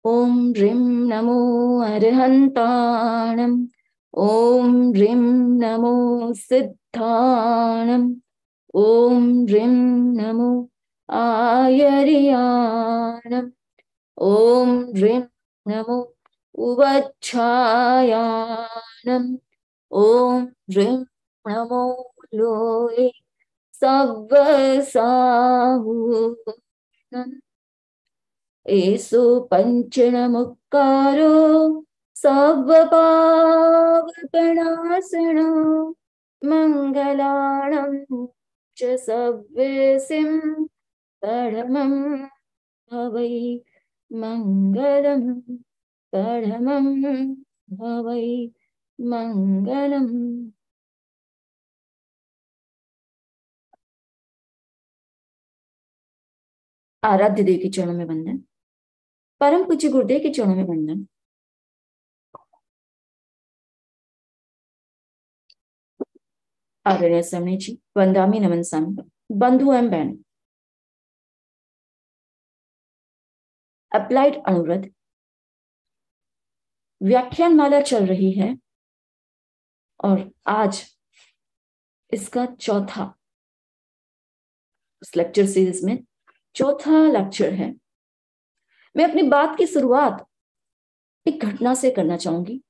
ॐ ह्रीं नमो अर्हन्ताणम्। ॐ ह्रीं नमो सिद्धाणम्। ॐ ह्रीं नमो आयर्याणम्। ॐ ह्रीं नमो उवच्छायाणम्। ॐ ह्रीं नमो लोये सव्वसाहूणम्। एषु पञ्चणमुक्कारो सव्वपावपणासनो मङ्गलाणं च सव्यसिं परमं भवै मङ्गलं परमं भवै मङ्गलम्। आराध्य देव के चरणों में वंदन। परम पूज्य गुरुदेव के चरणों में वंदन। आदरणीय स्वामी जी, वंदामी नमन स्वामी, बंधु एवं बहन। अप्लाइड अनुव्रत व्याख्यान माला चल रही है और आज इसका चौथा, इस लेक्चर सीरीज में चौथा लेक्चर है। मैं अपनी बात की शुरुआत एक घटना से करना चाहूंगी।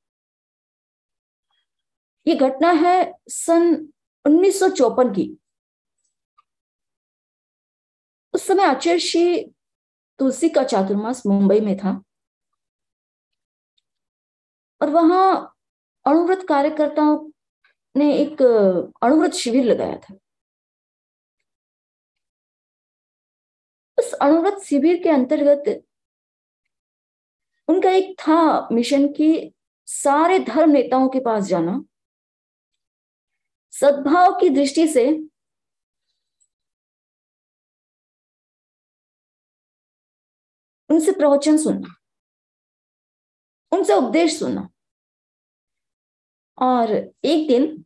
ये घटना है सन 1954 की। उस समय आचार्य श्री तुलसी का चातुर्मास मुंबई में था और वहां अणुव्रत कार्यकर्ताओं ने एक अणुव्रत शिविर लगाया था। उस अणुव्रत शिविर के अंतर्गत उनका एक था मिशन कि सारे धर्म नेताओं के पास जाना, सद्भाव की दृष्टि से उनसे प्रवचन सुनना, उनसे उपदेश सुनना। और एक दिन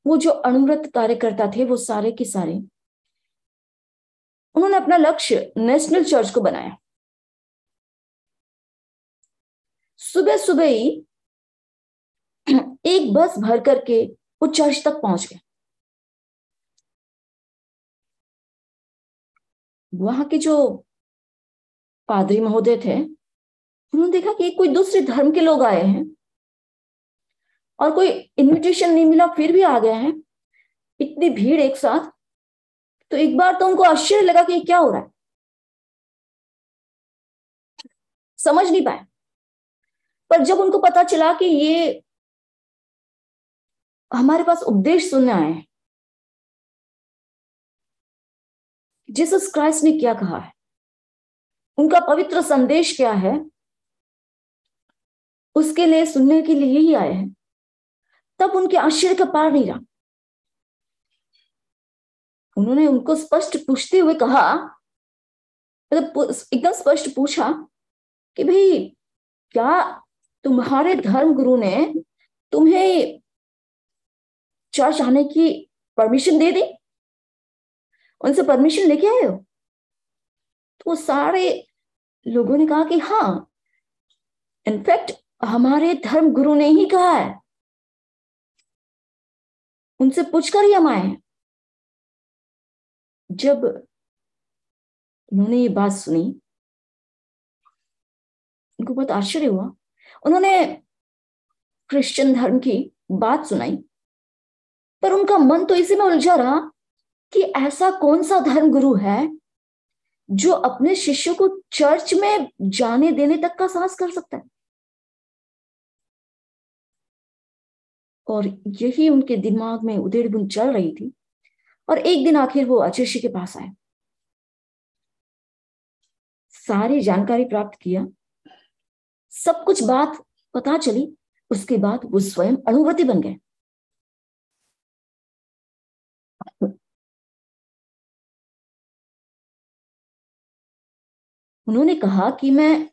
वो जो अणुव्रत कार्यकर्ता थे वो सारे के सारे, उन्होंने अपना लक्ष्य नेशनल चर्च को बनाया। सुबह सुबह ही एक बस भर करके वो चर्च तक पहुंच गए। वहां के जो पादरी महोदय थे, उन्होंने देखा कि कोई दूसरे धर्म के लोग आए हैं और कोई इनविटेशन नहीं मिला, फिर भी आ गए हैं, इतनी भीड़ एक साथ। तो एक बार तो उनको आश्चर्य लगा कि क्या हो रहा है, समझ नहीं पाए। पर जब उनको पता चला कि ये हमारे पास उपदेश सुनने आए हैं, जीसस क्राइस्ट ने क्या कहा है, उनका पवित्र संदेश क्या है, उसके लिए सुनने के लिए ही आए हैं, तब उनके आश्चर्य का पार नहीं रहा। उन्होंने उनको स्पष्ट पूछते हुए कहा, मतलब एकदम स्पष्ट पूछा कि भाई क्या तुम्हारे धर्म गुरु ने तुम्हें चर्च आने की परमिशन दे दी, उनसे परमिशन लेके आए हो? तो सारे लोगों ने कहा कि हाँ, इनफैक्ट हमारे धर्म गुरु ने ही कहा है, उनसे पूछकर ही हम आए हैं। जब उन्होंने ये बात सुनी, उनको बहुत आश्चर्य हुआ। उन्होंने क्रिश्चियन धर्म की बात सुनाई, पर उनका मन तो इसी में उलझा रहा कि ऐसा कौन सा धर्म गुरु है जो अपने शिष्यों को चर्च में जाने देने तक का साहस कर सकता है। और यही उनके दिमाग में उधेड़ बुन चल रही थी। और एक दिन आखिर वो आचार्य जी के पास आए, सारी जानकारी प्राप्त किया, सब कुछ बात पता चली। उसके बाद वो स्वयं अणुव्रती बन गए। उन्होंने कहा कि मैं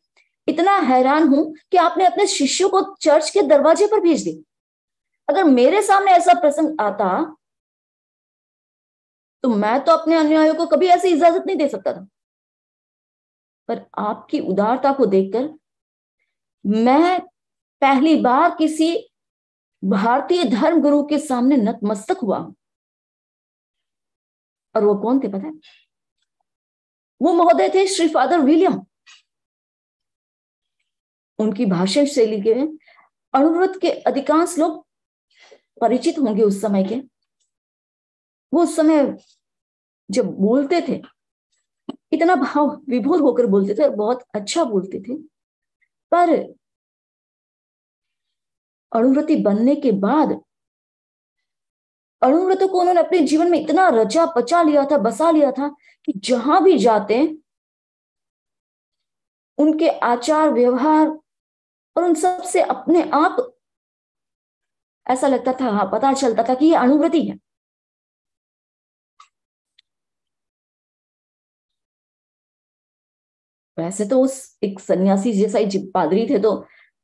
इतना हैरान हूं कि आपने अपने शिष्यों को चर्च के दरवाजे पर भेज दी। अगर मेरे सामने ऐसा प्रसंग आता तो मैं तो अपने अनुयायियों को कभी ऐसी इजाजत नहीं दे सकता था। पर आपकी उदारता को देखकर मैं पहली बार किसी भारतीय धर्म गुरु के सामने नतमस्तक हुआ। और वो कौन थे पता है? वो महोदय थे श्री फादर विलियम। उनकी भाषण शैली के अणुव्रत के अधिकांश लोग परिचित होंगे उस समय के। वो उस समय जब बोलते थे इतना भाव विभोर होकर बोलते थे और बहुत अच्छा बोलते थे। पर अणुव्रती बनने के बाद अणुव्रतों को उन्होंने अपने जीवन में इतना रचा पचा लिया था, बसा लिया था कि जहां भी जाते उनके आचार व्यवहार और उन सब से अपने आप ऐसा लगता था, हाँ पता चलता था कि ये अणुव्रती है। वैसे तो उस एक सन्यासी जैसा ही पादरी थे तो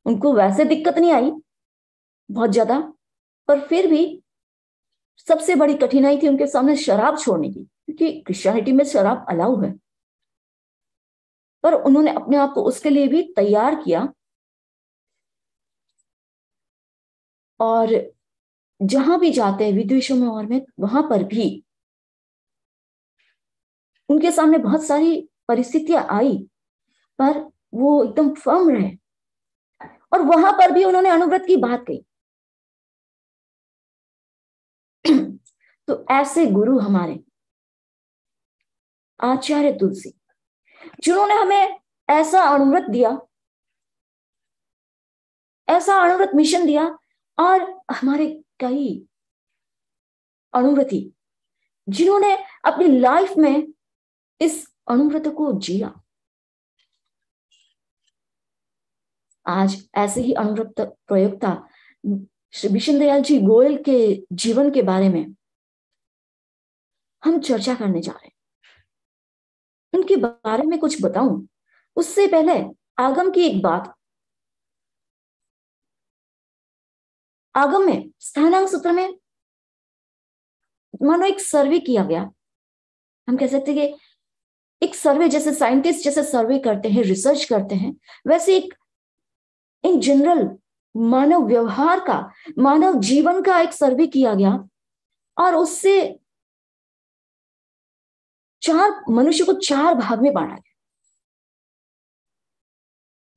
उनको वैसे दिक्कत नहीं आई बहुत ज्यादा, पर फिर भी सबसे बड़ी कठिनाई थी उनके सामने शराब छोड़ने की, क्योंकि क्रिश्चियनिटी में शराब अलाउ है। पर उन्होंने अपने आप को उसके लिए भी तैयार किया और जहां भी जाते हैं विदेशों में और में वहां पर भी उनके सामने बहुत सारी परिस्थितियां आई पर वो एकदम फर्म रहे और वहां पर भी उन्होंने अनुव्रत की बात कही। तो ऐसे गुरु हमारे आचार्य तुलसी, जिन्होंने हमें ऐसा अनुव्रत दिया, ऐसा अनुव्रत मिशन दिया और हमारे कई अनुव्रती जिन्होंने अपनी लाइफ में इस अनुव्रत को जिया। आज ऐसे ही अनुव्रत प्रयोक्ता श्री बिशन दयाल जी गोयल के जीवन के बारे में हम चर्चा करने जा रहे हैं। उनके बारे में कुछ बताऊं उससे पहले आगम की एक बात। आगम में स्थानांक सूत्र में मानो एक सर्वे किया गया। हम कह सकते हैं कि एक सर्वे, जैसे साइंटिस्ट जैसे सर्वे करते हैं, रिसर्च करते हैं, वैसे एक इन जनरल मानव व्यवहार का, मानव जीवन का एक सर्वे किया गया और उससे मनुष्य को चार भाग में बांटा गया।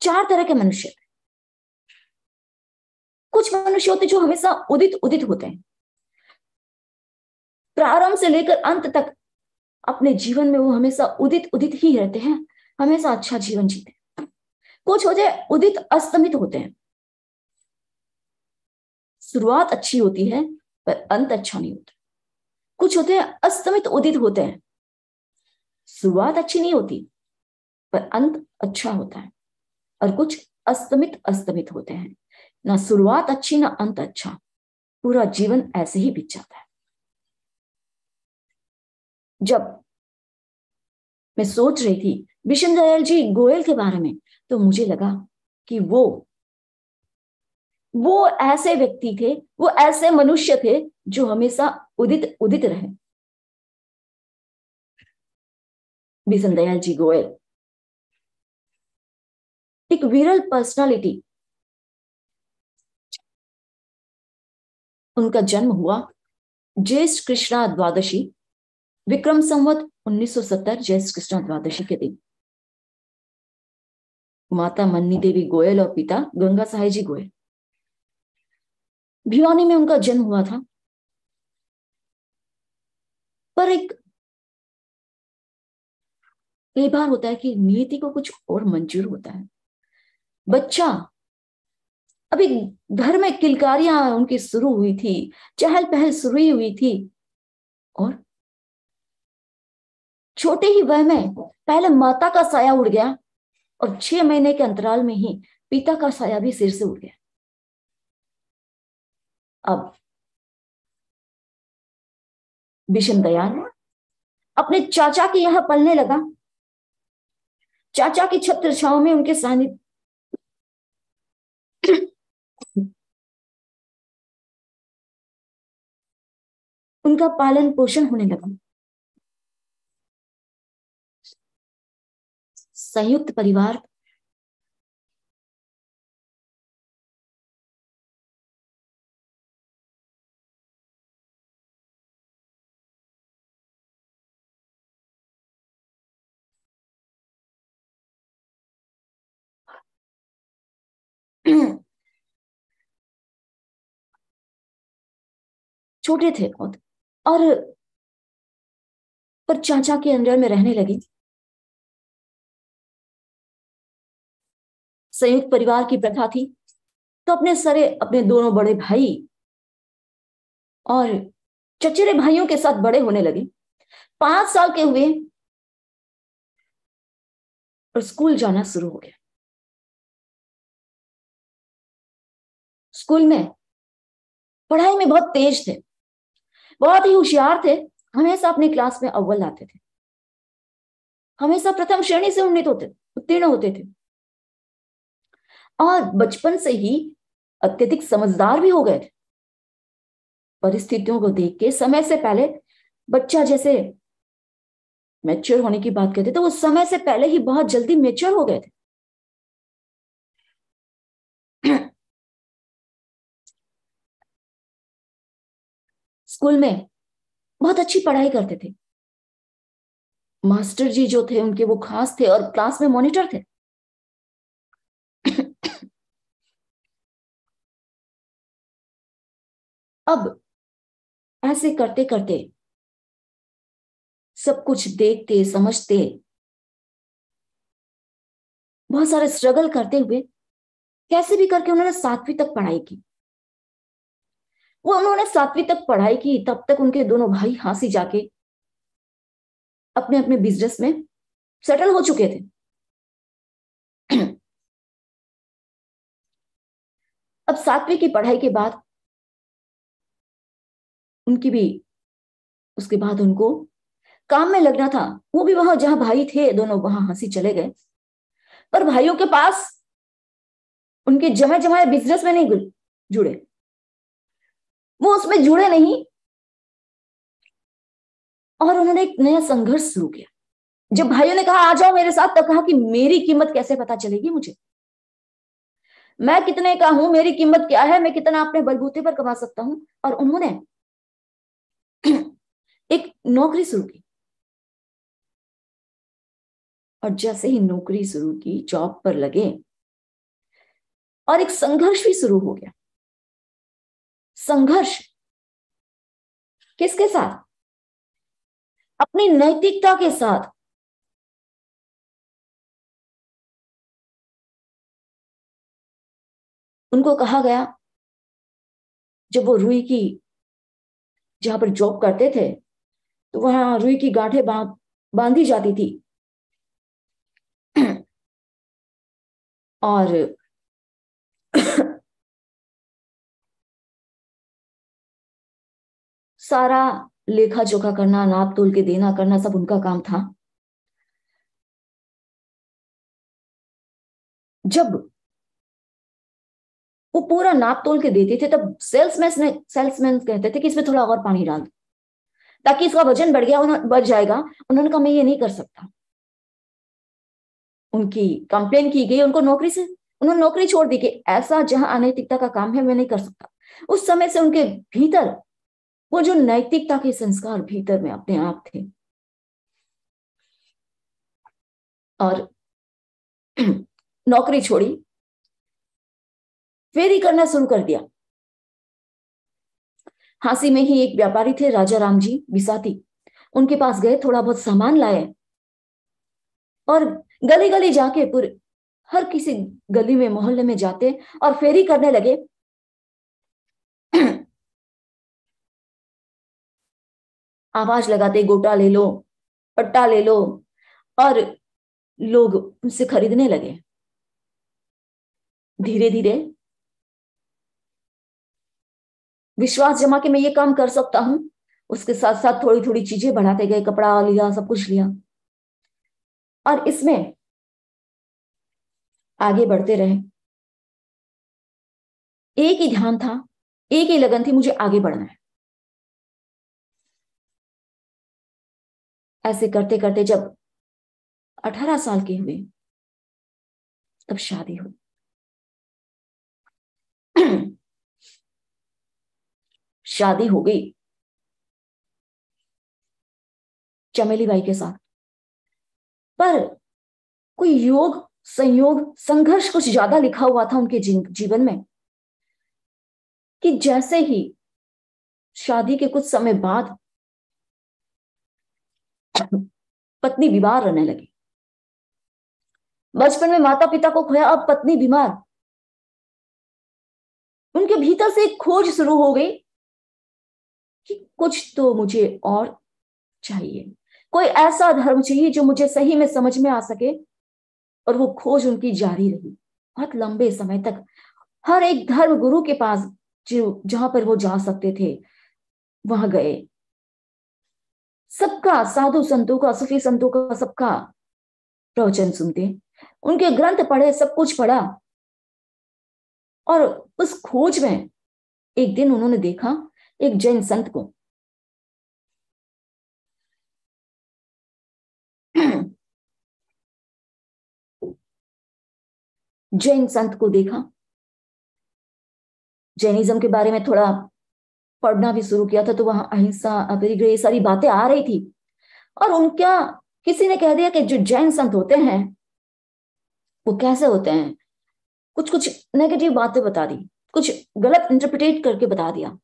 चार तरह के मनुष्य। कुछ मनुष्य होते जो हमेशा उदित उदित होते हैं, प्रारंभ से लेकर अंत तक अपने जीवन में वो हमेशा उदित उदित ही रहते हैं, हमेशा अच्छा जीवन जीते हैं। कुछ होते उदित अस्तमित होते हैं, शुरुआत अच्छी होती है पर अंत अच्छा नहीं होता। कुछ होते हैं अस्तमित उदित होते हैं, शुरुआत अच्छी नहीं होती पर अंत अच्छा होता है। और कुछ अस्तमित अस्तमित होते हैं, ना शुरुआत अच्छी ना अंत अच्छा, पूरा जीवन ऐसे ही बीत जाता है। जब मैं सोच रही थी बिशन दयाल जी गोयल के बारे में तो मुझे लगा कि वो ऐसे व्यक्ति थे, वो ऐसे मनुष्य थे जो हमेशा उदित उदित रहे। बिशन दयाल जी गोयल एक विरल पर्सनालिटी। उनका जन्म हुआ ज्येष्ठ कृष्णा द्वादशी, विक्रम संवत 1970 ज्येष्ठ कृष्णा द्वादशी के दिन। माता मन्नी देवी गोयल और पिता गंगा साहेब जी गोयल। भिवानी में उनका जन्म हुआ था। पर एक कई बार होता है कि नियति को कुछ और मंजूर होता है। बच्चा अभी घर में किलकारियां उनकी शुरू हुई थी, चहल पहल शुरू ही हुई थी और छोटे ही वय में पहले माता का साया उड़ गया और 6 महीने के अंतराल में ही पिता का साया भी सिर से उड़ गया। अब बिशन दयाल अपने चाचा के यहां पलने लगा। चाचा की छत्र छांव में उनके सानिध्य उनका पालन पोषण होने लगा। संयुक्त परिवार। छोटे थे बहुत, और पर चाचा के अंडर में रहने लगे। संयुक्त परिवार की प्रथा थी, तो अपने सारे अपने दोनों बड़े भाई और चचेरे भाइयों के साथ बड़े होने लगे। 5 साल के हुए और स्कूल जाना शुरू हो गया। स्कूल में पढ़ाई में बहुत तेज थे, बहुत ही होशियार थे, हमेशा अपनी क्लास में अव्वल आते थे, हमेशा प्रथम श्रेणी से उत्तीर्ण होते थे, और बचपन से ही अत्यधिक समझदार भी हो गए थे। परिस्थितियों को देख के समय से पहले, बच्चा जैसे मैच्योर होने की बात करते तो वो समय से पहले ही बहुत जल्दी मैच्योर हो गए थे। स्कूल में बहुत अच्छी पढ़ाई करते थे। मास्टर जी जो थे उनके वो खास थे और क्लास में मॉनिटर थे। अब ऐसे करते करते, सब कुछ देखते समझते, बहुत सारे स्ट्रगल करते हुए कैसे भी करके उन्होंने 7वीं तक पढ़ाई की। वो उन्होंने 7वीं तक पढ़ाई की, तब तक उनके दोनों भाई हांसी जाके अपने अपने बिजनेस में सेटल हो चुके थे। अब 7वीं की पढ़ाई के बाद उनकी भी, उसके बाद उनको काम में लगना था। वो भी वहां जहां भाई थे दोनों, वहां हंसी चले गए। पर भाइयों के पास उनके जमे जमाए बिजनेस में नहीं जुड़े, वो उसमें जुड़े नहीं, और उन्होंने एक नया संघर्ष शुरू किया। जब भाइयों ने कहा आ जाओ मेरे साथ, तब कहा कि मेरी कीमत कैसे पता चलेगी मुझे, मैं कितने का हूं, मेरी कीमत क्या है, मैं कितना अपने बलबूते पर कमा सकता हूं। और उन्होंने एक नौकरी शुरू की, और जैसे ही नौकरी शुरू की, जॉब पर लगे, और एक संघर्ष भी शुरू हो गया। संघर्ष किसके साथ? अपनी नैतिकता के साथ। उनको कहा गया, जब वो रुई की जहां पर जॉब करते थे, तो वहां रुई की गांठें बांधी जाती थी, और सारा लेखा जोखा करना, नाप तोल के देना करना, सब उनका काम था। जब वो पूरा नाप तोल के देते थे, तब सेल्समैन कहते थे कि इसमें थोड़ा और पानी डाल दो, ताकि इसका वजन बढ़ जाएगा। उन्होंने कहा मैं ये नहीं कर सकता। उनकी कंप्लेन की गई, उन्होंने नौकरी छोड़ दी कि ऐसा जहां अनैतिकता का काम है मैं नहीं कर सकता। उस समय से उनके भीतर वो जो नैतिकता के संस्कार भीतर में अपने आप थे, और नौकरी छोड़ी, फेरी करना शुरू कर दिया। हांसी में ही एक व्यापारी थे, राजा राम जी बिसाती, उनके पास गए, थोड़ा बहुत सामान लाए, और गली गली जाके पूरे हर किसी गली में मोहल्ले में जाते और फेरी करने लगे। आवाज लगाते, गोटा ले लो, पट्टा ले लो, और लोग उनसे खरीदने लगे। धीरे धीरे विश्वास जमा के मैं ये काम कर सकता हूं, उसके साथ साथ थोड़ी थोड़ी चीजें बढ़ाते गए, कपड़ा लिया, सब कुछ लिया, और इसमें आगे बढ़ते रहे। एक ही ध्यान था, एक ही लगन थी, मुझे आगे बढ़ना है। ऐसे करते करते जब 18 साल के हुए, तब शादी हुई। शादी हो गई चमेली बाई के साथ, पर कोई योग संयोग संघर्ष कुछ ज्यादा लिखा हुआ था उनके जीवन में कि जैसे ही शादी के कुछ समय बाद पत्नी बीमार रहने लगी। बचपन में माता पिता को खोया, अब पत्नी बीमार। उनके भीतर से एक खोज शुरू हो गई कि कुछ तो मुझे और चाहिए, कोई ऐसा धर्म चाहिए जो मुझे सही में समझ में आ सके। और वो खोज उनकी जारी रही बहुत लंबे समय तक। हर एक धर्म गुरु के पास जो जहां पर वो जा सकते थे वहां गए, सबका, साधु संतों का, सूफी संतों का, सबका प्रवचन सुनते, उनके ग्रंथ पढ़े, सब कुछ पढ़ा। और उस खोज में एक दिन उन्होंने देखा एक जैन संत को। जैन संत को देखा, जैनिज्म के बारे में थोड़ा पढ़ना भी शुरू किया था, तो वहां अहिंसा, अपरिग्रह, ये सारी बातें आ रही थी। और उनका किसी ने कह दिया कि जो जैन संत होते हैं वो कैसे होते हैं, कुछ कुछ नेगेटिव बातें बता दी, कुछ गलत इंटरप्रिटेट करके बता दिया।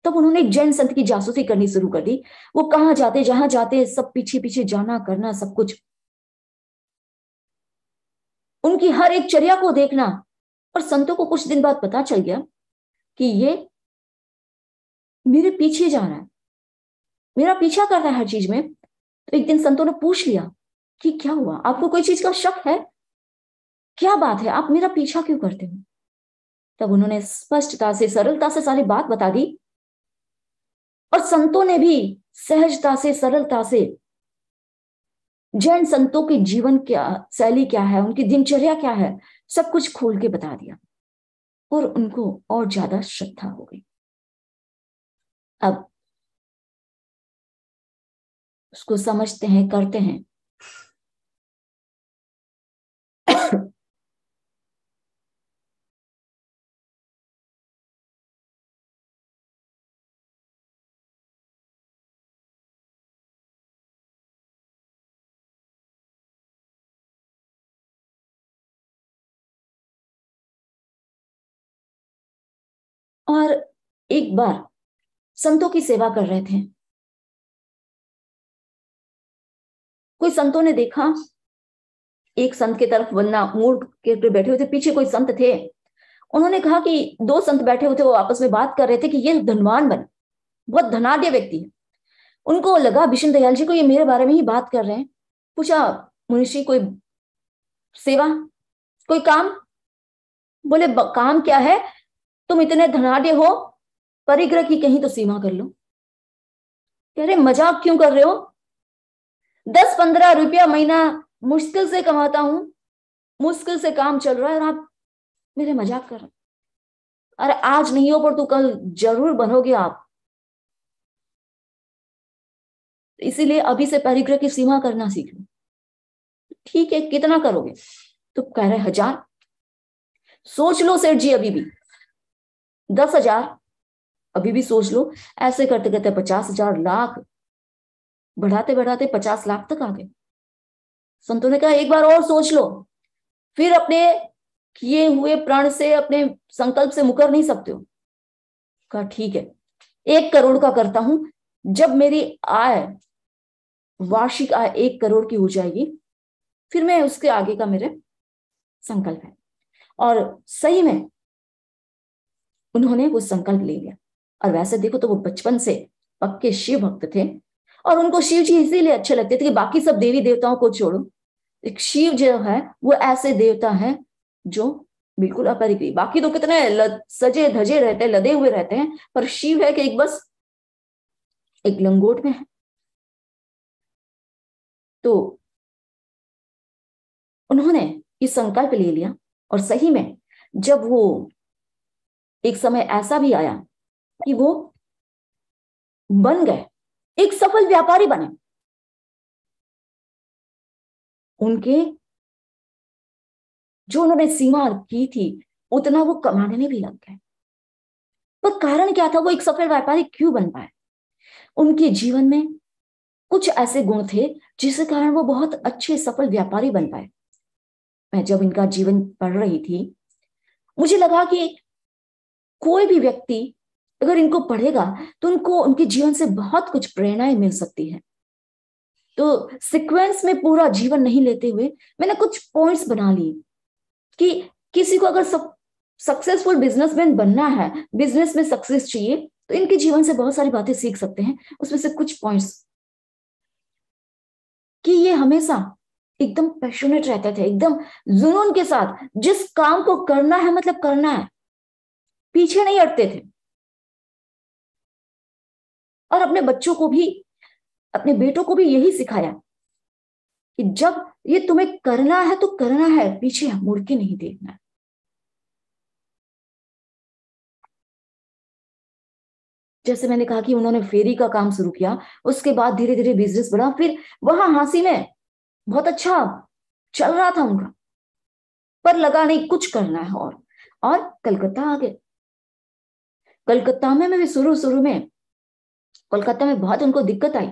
तब उन्होंने एक जैन संत की जासूसी करनी शुरू कर दी। वो कहाँ जाते, जहां जाते, सब पीछे पीछे जाना करना, सब कुछ, उनकी हर एक चर्या को देखना। और संतों को कुछ दिन बाद पता चल गया कि ये मेरे पीछे जा रहा है, मेरा पीछा कर रहा है हर चीज में। तो एक दिन संतों ने पूछ लिया कि क्या हुआ, आपको कोई चीज का शक है, क्या बात है, आप मेरा पीछा क्यों करते हो। तब उन्होंने स्पष्टता से, सरलता से सारी बात बता दी। और संतों ने भी सहजता से, सरलता से जैन संतों के जीवन क्या शैली क्या है, उनकी दिनचर्या क्या है, सब कुछ खोल के बता दिया। और उनको और ज्यादा श्रद्धा हो गई। अब उसको समझते हैं, करते हैं। और एक बार संतों की सेवा कर रहे थे, कोई संतों ने देखा, एक संत की तरफ वरना मुड़ के बैठे हुए थे, पीछे कोई संत थे। उन्होंने कहा कि दो संत बैठे हुए थे, वो आपस में बात कर रहे थे कि ये धनवान बन, बहुत धनाढ्य व्यक्ति है। उनको लगा विष्णु दयाल जी को ये मेरे बारे में ही बात कर रहे हैं। पूछा, मुनिषी कोई सेवा, कोई काम? बोले काम क्या है, तुम इतने धनाढ्य हो, परिग्रह की कहीं तो सीमा कर लो। कह रहे मजाक क्यों कर रहे हो, 10-15 रुपया महीना मुश्किल से कमाता हूं, मुश्किल से काम चल रहा है, और आप मेरे मजाक कर रहे हो। अरे आज नहीं हो पर तो कल जरूर बनोगे आप, इसीलिए अभी से परिग्रह की सीमा करना सीख लो। ठीक है, कितना करोगे? तो कह रहे 1000। सोच लो सेठ जी, अभी भी 10,000, अभी भी सोच लो। ऐसे करते करते 50,000, लाख, बढ़ाते बढ़ाते 50 लाख तक आ गए। संतों ने कहा एक बार और सोच लो, फिर अपने किए हुए प्रण से, अपने संकल्प से मुकर नहीं सकते हो। कहा ठीक है, 1 करोड़ का करता हूं, जब मेरी आय, वार्षिक आय 1 करोड़ की हो जाएगी, फिर मैं उसके आगे का मेरे संकल्प है। और सही में उन्होंने वो संकल्प ले लिया। और वैसे देखो तो वो बचपन से पक्के शिव भक्त थे, और उनको शिव जी इसीलिए अच्छे लगते थे कि बाकी सब देवी देवताओं को छोड़ो, एक शिव जो है वो ऐसे देवता है जो बिल्कुल अपरिग्रही। बाकी तो कितने सजे धजे रहते हैं, लदे हुए रहते हैं, पर शिव है कि एक बस एक लंगोट में है। तो उन्होंने ये संकल्प ले लिया। और सही में जब वो एक समय ऐसा भी आया कि वो बन गए, एक सफल व्यापारी बने। उनके जो उन्होंने सीमा की थी उतना वो कमाने में भी लग गए। पर कारण क्या था, वो एक सफल व्यापारी क्यों बन पाए? उनके जीवन में कुछ ऐसे गुण थे जिसके कारण वो बहुत अच्छे सफल व्यापारी बन पाए। मैं जब इनका जीवन पढ़ रही थी, मुझे लगा कि कोई भी व्यक्ति अगर इनको पढ़ेगा तो उनको उनके जीवन से बहुत कुछ प्रेरणाएं मिल सकती है। तो सीक्वेंस में पूरा जीवन नहीं लेते हुए मैंने कुछ पॉइंट्स बना लिए कि किसी को अगर सक्सेसफुल बिजनेसमैन बनना है, बिजनेस में सक्सेस चाहिए, तो इनके जीवन से बहुत सारी बातें सीख सकते हैं। उसमें से कुछ पॉइंट्स कि ये हमेशा एकदम पैशनेट रहते थे, एकदम जुनून के साथ जिस काम को करना है मतलब करना है, पीछे नहीं हटते थे। और अपने बच्चों को भी, अपने बेटों को भी यही सिखाया कि जब ये तुम्हें करना है तो करना है, पीछे मुड़ के नहीं देखना है। जैसे मैंने कहा कि उन्होंने फेरी का काम शुरू किया, उसके बाद धीरे धीरे बिजनेस बढ़ा, फिर वहां हांसी में बहुत अच्छा चल रहा था उनका, पर लगा नहीं कुछ करना है। और कलकत्ता आ गए। कलकत्ता में भी शुरू शुरू में कोलकाता में बहुत उनको दिक्कत आई,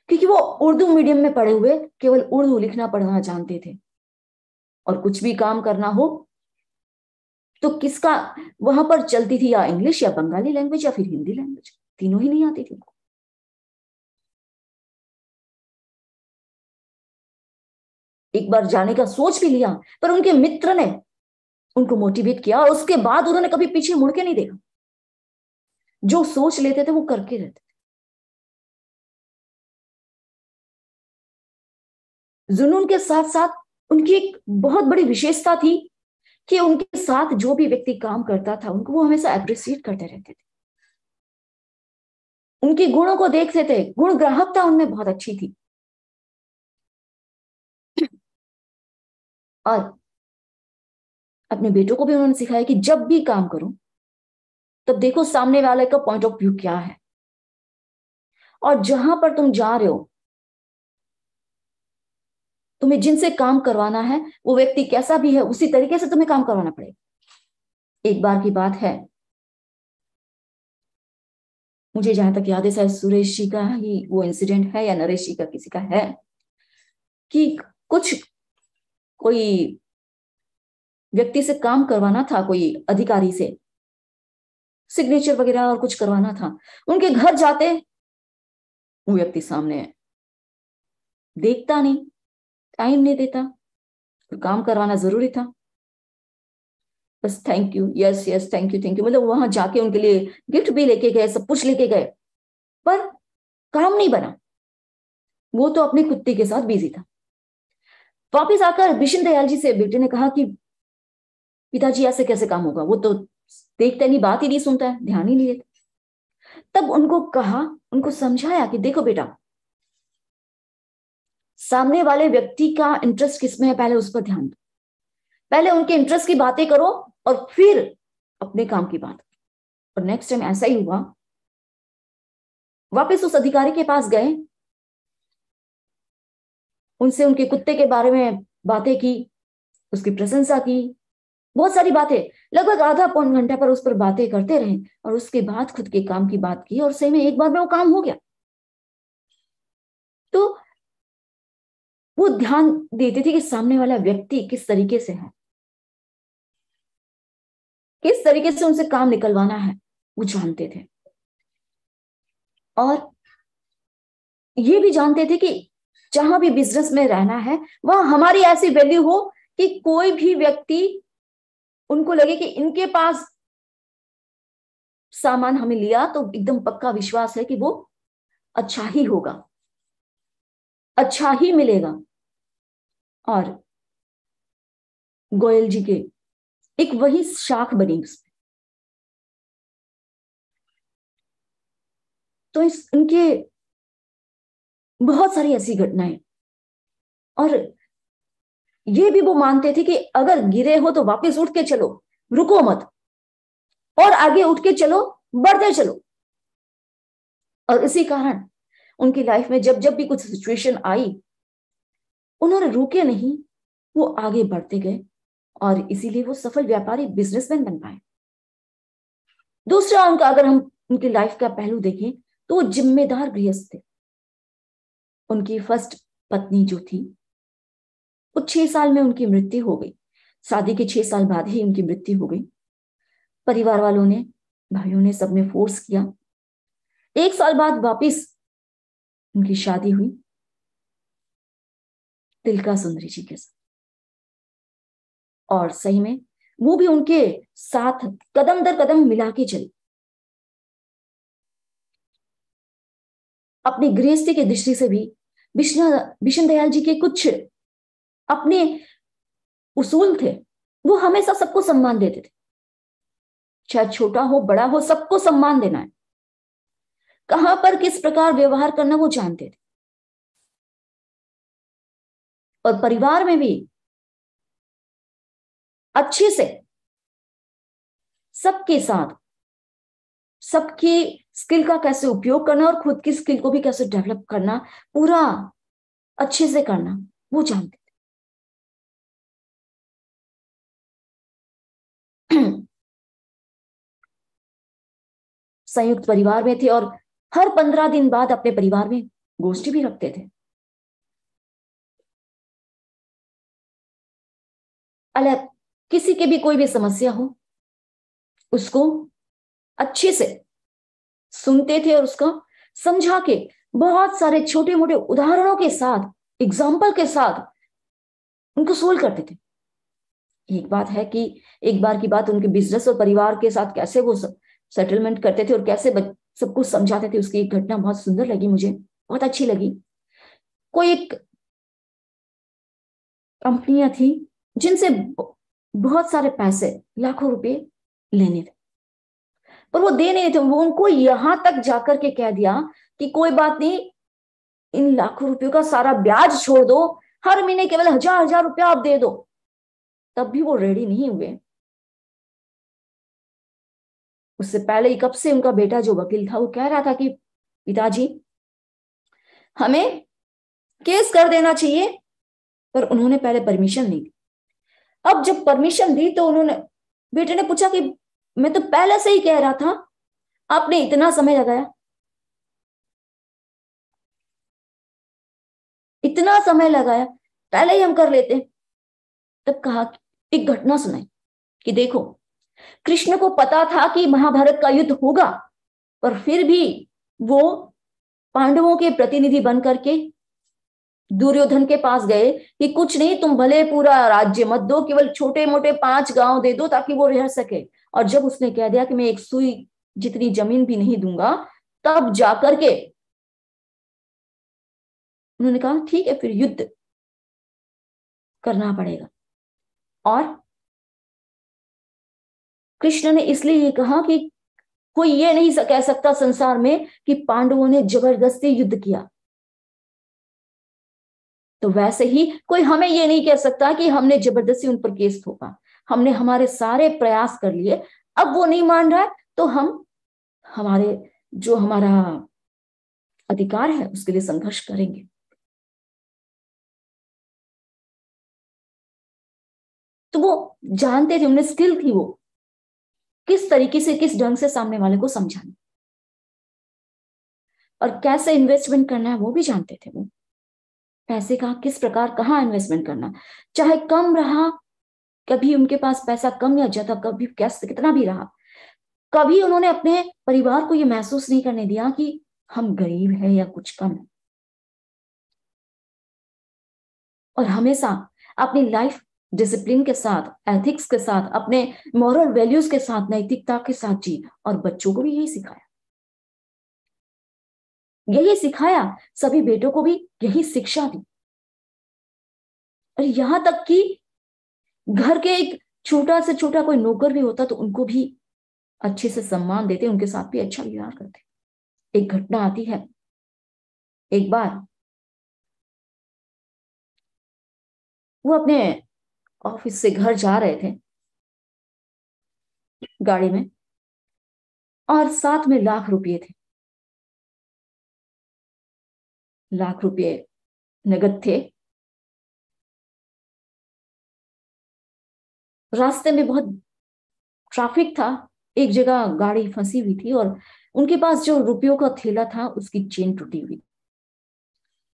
क्योंकि वो उर्दू मीडियम में पढ़े हुए, केवल उर्दू लिखना पढ़ना जानते थे। और कुछ भी काम करना हो तो किसका वहां पर चलती थी, या इंग्लिश या बंगाली लैंग्वेज या फिर हिंदी लैंग्वेज, तीनों ही नहीं आती थी। एक बार जाने का सोच भी लिया, पर उनके मित्र ने उनको मोटिवेट किया और उसके बाद उन्होंने कभी पीछे मुड़ के नहीं देखा। जो सोच लेते थे वो करके रहते थे। जुनून के साथ साथ उनकी एक बहुत बड़ी विशेषता थी कि उनके साथ जो भी व्यक्ति काम करता था उनको वो हमेशा अप्रिशिएट करते रहते थे, उनके गुणों को देखते थे। गुण ग्राहकता उनमें बहुत अच्छी थी। और अपने बेटों को भी उन्होंने सिखाया कि जब भी काम करो तब देखो सामने वाले का पॉइंट ऑफ व्यू क्या है, और जहां पर तुम जा रहे हो, तुम्हें जिनसे काम करवाना है वो व्यक्ति कैसा भी है उसी तरीके से तुम्हें काम करवाना पड़ेगा। एक बार की बात है, मुझे जहां तक याद है शायद सुरेश जी का ही वो इंसिडेंट है या नरेश जी का किसी का है, कि कुछ कोई व्यक्ति से काम करवाना था, कोई अधिकारी से सिग्नेचर वगैरह और कुछ करवाना था। उनके घर जाते वो व्यक्ति सामने है, देखता नहीं, टाइम नहीं देता, तो काम करवाना जरूरी था, बस thank you, yes yes, thank you thank you, मतलब वहां जाके उनके लिए गिफ्ट भी लेके गए, सब कुछ लेके गए, पर काम नहीं बना। वो तो अपने कुत्ते के साथ बिजी था। वापिस आकर बिशन दयाल जी से बेटे ने कहा कि पिताजी ऐसे कैसे काम होगा, वो तो देखते नहीं, बात ही नहीं सुनता है, ध्यान ही नहीं देता। तब उनको कहा, उनको समझाया कि देखो बेटा, सामने वाले व्यक्ति का इंटरेस्ट किसमें है पहले उस पर ध्यान दो, पहले उनके इंटरेस्ट की बातें करो और फिर अपने काम की बात। और नेक्स्ट टाइम ऐसा ही हुआ। वापस उस अधिकारी के पास गए, उनसे उनके कुत्ते के बारे में बातें की, उसकी प्रशंसा की, बहुत सारी बातें, लगभग आधा पौन घंटा पर उस पर बातें करते रहे। और उसके बाद खुद के काम की बात की और सही में एक बार में वो काम हो गया। तो वो ध्यान देते थे कि सामने वाला व्यक्ति किस तरीके से है, किस तरीके से उनसे काम निकलवाना है, वो जानते थे। और ये भी जानते थे कि जहां भी बिजनेस में रहना है वहां हमारी ऐसी वैल्यू हो कि कोई भी व्यक्ति उनको लगे कि इनके पास सामान हमें लिया तो एकदम पक्का विश्वास है कि वो अच्छा ही होगा, अच्छा ही मिलेगा। और गोयल जी के एक वही शाख बनी उसमें। तो इनके बहुत सारी ऐसी घटनाएं। और ये भी वो मानते थे कि अगर गिरे हो तो वापस उठ के चलो, रुको मत, और आगे उठ के चलो, बढ़ते चलो। और इसी कारण उनकी लाइफ में जब जब भी कुछ सिचुएशन आई, उन्होंने रुके नहीं, वो आगे बढ़ते गए और इसीलिए वो सफल व्यापारी बिजनेसमैन बन पाए। दूसरा उनका अगर हम उनकी लाइफ का पहलू देखें तो वो जिम्मेदार गृहस्थ थे। उनकी फर्स्ट पत्नी जो थी वो 6 साल में उनकी मृत्यु हो गई। शादी के 6 साल बाद ही उनकी मृत्यु हो गई। परिवार वालों ने, भाइयों ने, सबने फोर्स किया। 1 साल बाद वापिस उनकी शादी हुई तिलका सुंदरी जी के साथ। और सही में वो भी उनके साथ कदम दर कदम मिला के चली। अपनी गृहस्थी की दृष्टि से भी विष्णु दयाल जी के कुछ अपने उसूल थे। वो हमेशा सबको सम्मान देते थे, चाहे छोटा हो बड़ा हो, सबको सम्मान देना है। कहां पर किस प्रकार व्यवहार करना वो जानते थे। और परिवार में भी अच्छे से सबके साथ सबकी स्किल का कैसे उपयोग करना और खुद की स्किल को भी कैसे डेवलप करना, पूरा अच्छे से करना वो जानते थे। संयुक्त परिवार में थे और हर 15 दिन बाद अपने परिवार में गोष्ठी भी रखते थे। अलग किसी के भी कोई भी समस्या हो उसको अच्छे से सुनते थे और उसको समझा के बहुत सारे छोटे मोटे उदाहरणों के साथ, एग्जाम्पल के साथ उनको सोल्व करते थे। एक बात है कि एक बार की बात, उनके बिजनेस और परिवार के साथ कैसे वो सेटलमेंट करते थे और कैसे सब कुछ समझाते थे, उसकी एक घटना बहुत सुंदर लगी मुझे, बहुत अच्छी लगी। कोई एक कंपनियां थी जिनसे बहुत सारे पैसे, लाखों रुपए लेने थे, पर वो दे नहीं थे। वो उनको यहां तक जाकर के कह दिया कि कोई बात नहीं, इन लाखों रुपयों का सारा ब्याज छोड़ दो, हर महीने केवल 1000-1000 रुपया आप दे दो। तब भी वो रेडी नहीं हुए। उससे पहले ही कब से उनका बेटा जो वकील था वो कह रहा था कि पिताजी हमें केस कर देना चाहिए, पर उन्होंने पहले परमिशन नहीं दी। अब जब परमिशन दी तो उन्होंने, बेटे ने पूछा कि मैं तो पहले से ही कह रहा था, आपने इतना समय लगाया, इतना समय लगाया, पहले ही हम कर लेते। तब कहा, एक घटना सुनाई कि देखो, कृष्ण को पता था कि महाभारत का युद्ध होगा, पर फिर भी वो पांडवों के प्रतिनिधि बन करके दुर्योधन के पास गए कि कुछ नहीं, तुम भले पूरा राज्य मत दो, केवल छोटे मोटे 5 गांव दे दो ताकि वो रह सके। और जब उसने कह दिया कि मैं एक सुई जितनी जमीन भी नहीं दूंगा, तब जाकर के उन्होंने कहा ठीक है, फिर युद्ध करना पड़ेगा। और कृष्ण ने इसलिए ये कहा कि कोई ये नहीं कह सकता संसार में कि पांडवों ने जबरदस्ती युद्ध किया, तो वैसे ही कोई हमें ये नहीं कह सकता कि हमने जबरदस्ती उन पर केस थोपा। हमने हमारे सारे प्रयास कर लिए, अब वो नहीं मान रहा है तो हम हमारे जो हमारा अधिकार है उसके लिए संघर्ष करेंगे। तो वो जानते थे, उन्हें स्किल थी वो किस तरीके से, किस ढंग से सामने वाले को समझाना और कैसे इन्वेस्टमेंट करना है वो भी जानते थे। वो पैसे का किस प्रकार कहाँ इन्वेस्टमेंट करना, चाहे कम रहा, कभी उनके पास पैसा कम या ज्यादा, कभी कैसे कितना भी रहा, कभी उन्होंने अपने परिवार को यह महसूस नहीं करने दिया कि हम गरीब हैं या कुछ कम है। और हमेशा अपनी लाइफ डिसिप्लिन के साथ, एथिक्स के साथ, अपने मॉरल वैल्यूज के साथ, नैतिकता के साथ जी। और बच्चों को भी यही सिखाया, यही सिखाया, सभी बेटों को भी यही शिक्षा दी। और यहां तक कि घर के एक छोटा से छोटा कोई नौकर भी होता तो उनको भी अच्छे से सम्मान देते, उनके साथ भी अच्छा व्यवहार करते। एक घटना आती है, एक बार वो अपने ऑफिस से घर जा रहे थे गाड़ी में, और साथ में लाख रुपए थे, लाख रुपए नगद थे। रास्ते में बहुत ट्रैफिक था, एक जगह गाड़ी फंसी हुई थी और उनके पास जो रुपयों का थैला था उसकी चेन टूटी हुई।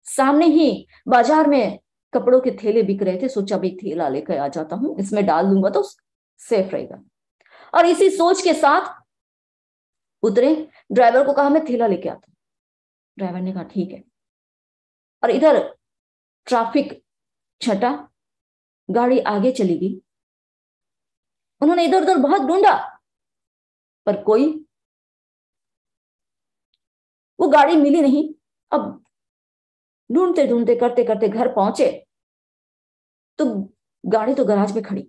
सामने ही बाजार में कपड़ों के थैले बिक रहे थे, सोचा भाई थैला लेकर आ जाता हूं, इसमें डाल दूंगा तो सेफ रहेगा। और इसी सोच के साथ उतरे, ड्राइवर को कहा मैं थैला लेके आता हूं। ड्राइवर ने कहा ठीक है। और इधर ट्रैफिक छटा, गाड़ी आगे चली गई। उन्होंने इधर उधर बहुत ढूंढा पर कोई वो गाड़ी मिली नहीं। अब ढूंढते ढूंढते करते करते घर पहुंचे तो गाड़ी तो गैराज में खड़ी।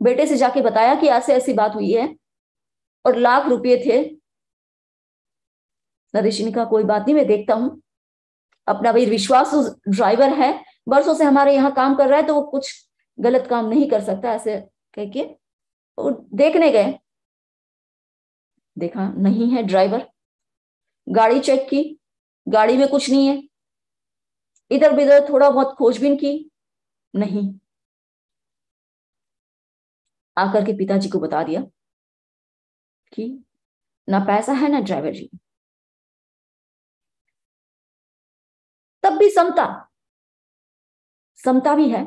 बेटे से जाके बताया कि ऐसे ऐसी बात हुई है और लाख रुपए थे। नरेश ने कहा कोई बात नहीं, मैं देखता हूं। अपना भाई विश्वास ड्राइवर है, बरसों से हमारे यहाँ काम कर रहा है, तो वो कुछ गलत काम नहीं कर सकता, ऐसे कह के वो देखने गए। देखा नहीं है ड्राइवर। गाड़ी चेक की, गाड़ी में कुछ नहीं है। इधर उधर थोड़ा बहुत खोजबीन की, नहीं। आकर के पिताजी को बता दिया कि ना पैसा है ना ड्राइवर जी। तब भी समता, समता भी है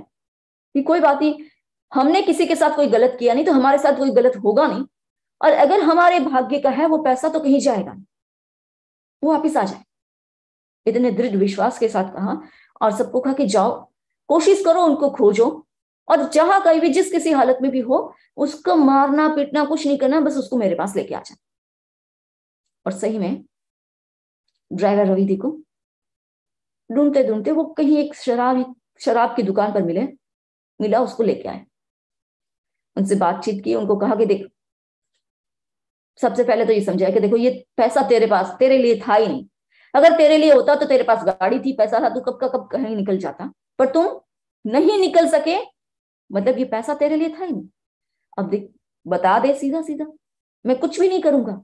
कि कोई बात नहीं, हमने किसी के साथ कोई गलत किया नहीं तो हमारे साथ कोई गलत होगा नहीं। और अगर हमारे भाग्य का है वो पैसा तो कहीं जाएगा नहीं, वो वापिस आ जाए। इतने दृढ़ विश्वास के साथ कहा और सबको कहा कि जाओ, कोशिश करो, उनको खोजो, और जहां कहीं भी जिस किसी हालत में भी हो उसको मारना पीटना कुछ नहीं करना, बस उसको मेरे पास लेके आ जाए। और सही में ड्राइवर रवि दी को ढूंढते ढूंढते वो कहीं एक शराब की दुकान पर मिला, उसको लेके आए। उनसे बातचीत की, उनको कहा कि देख, सबसे पहले तो ये समझाया कि देखो ये पैसा तेरे पास तेरे लिए था ही नहीं। अगर तेरे लिए होता तो तेरे पास गाड़ी थी, पैसा था, तू कब का कब कहीं निकल जाता, पर तुम नहीं निकल सके, मतलब ये पैसा तेरे लिए था ही नहीं। अब देख, बता दे सीधा सीधा, मैं कुछ भी नहीं करूंगा,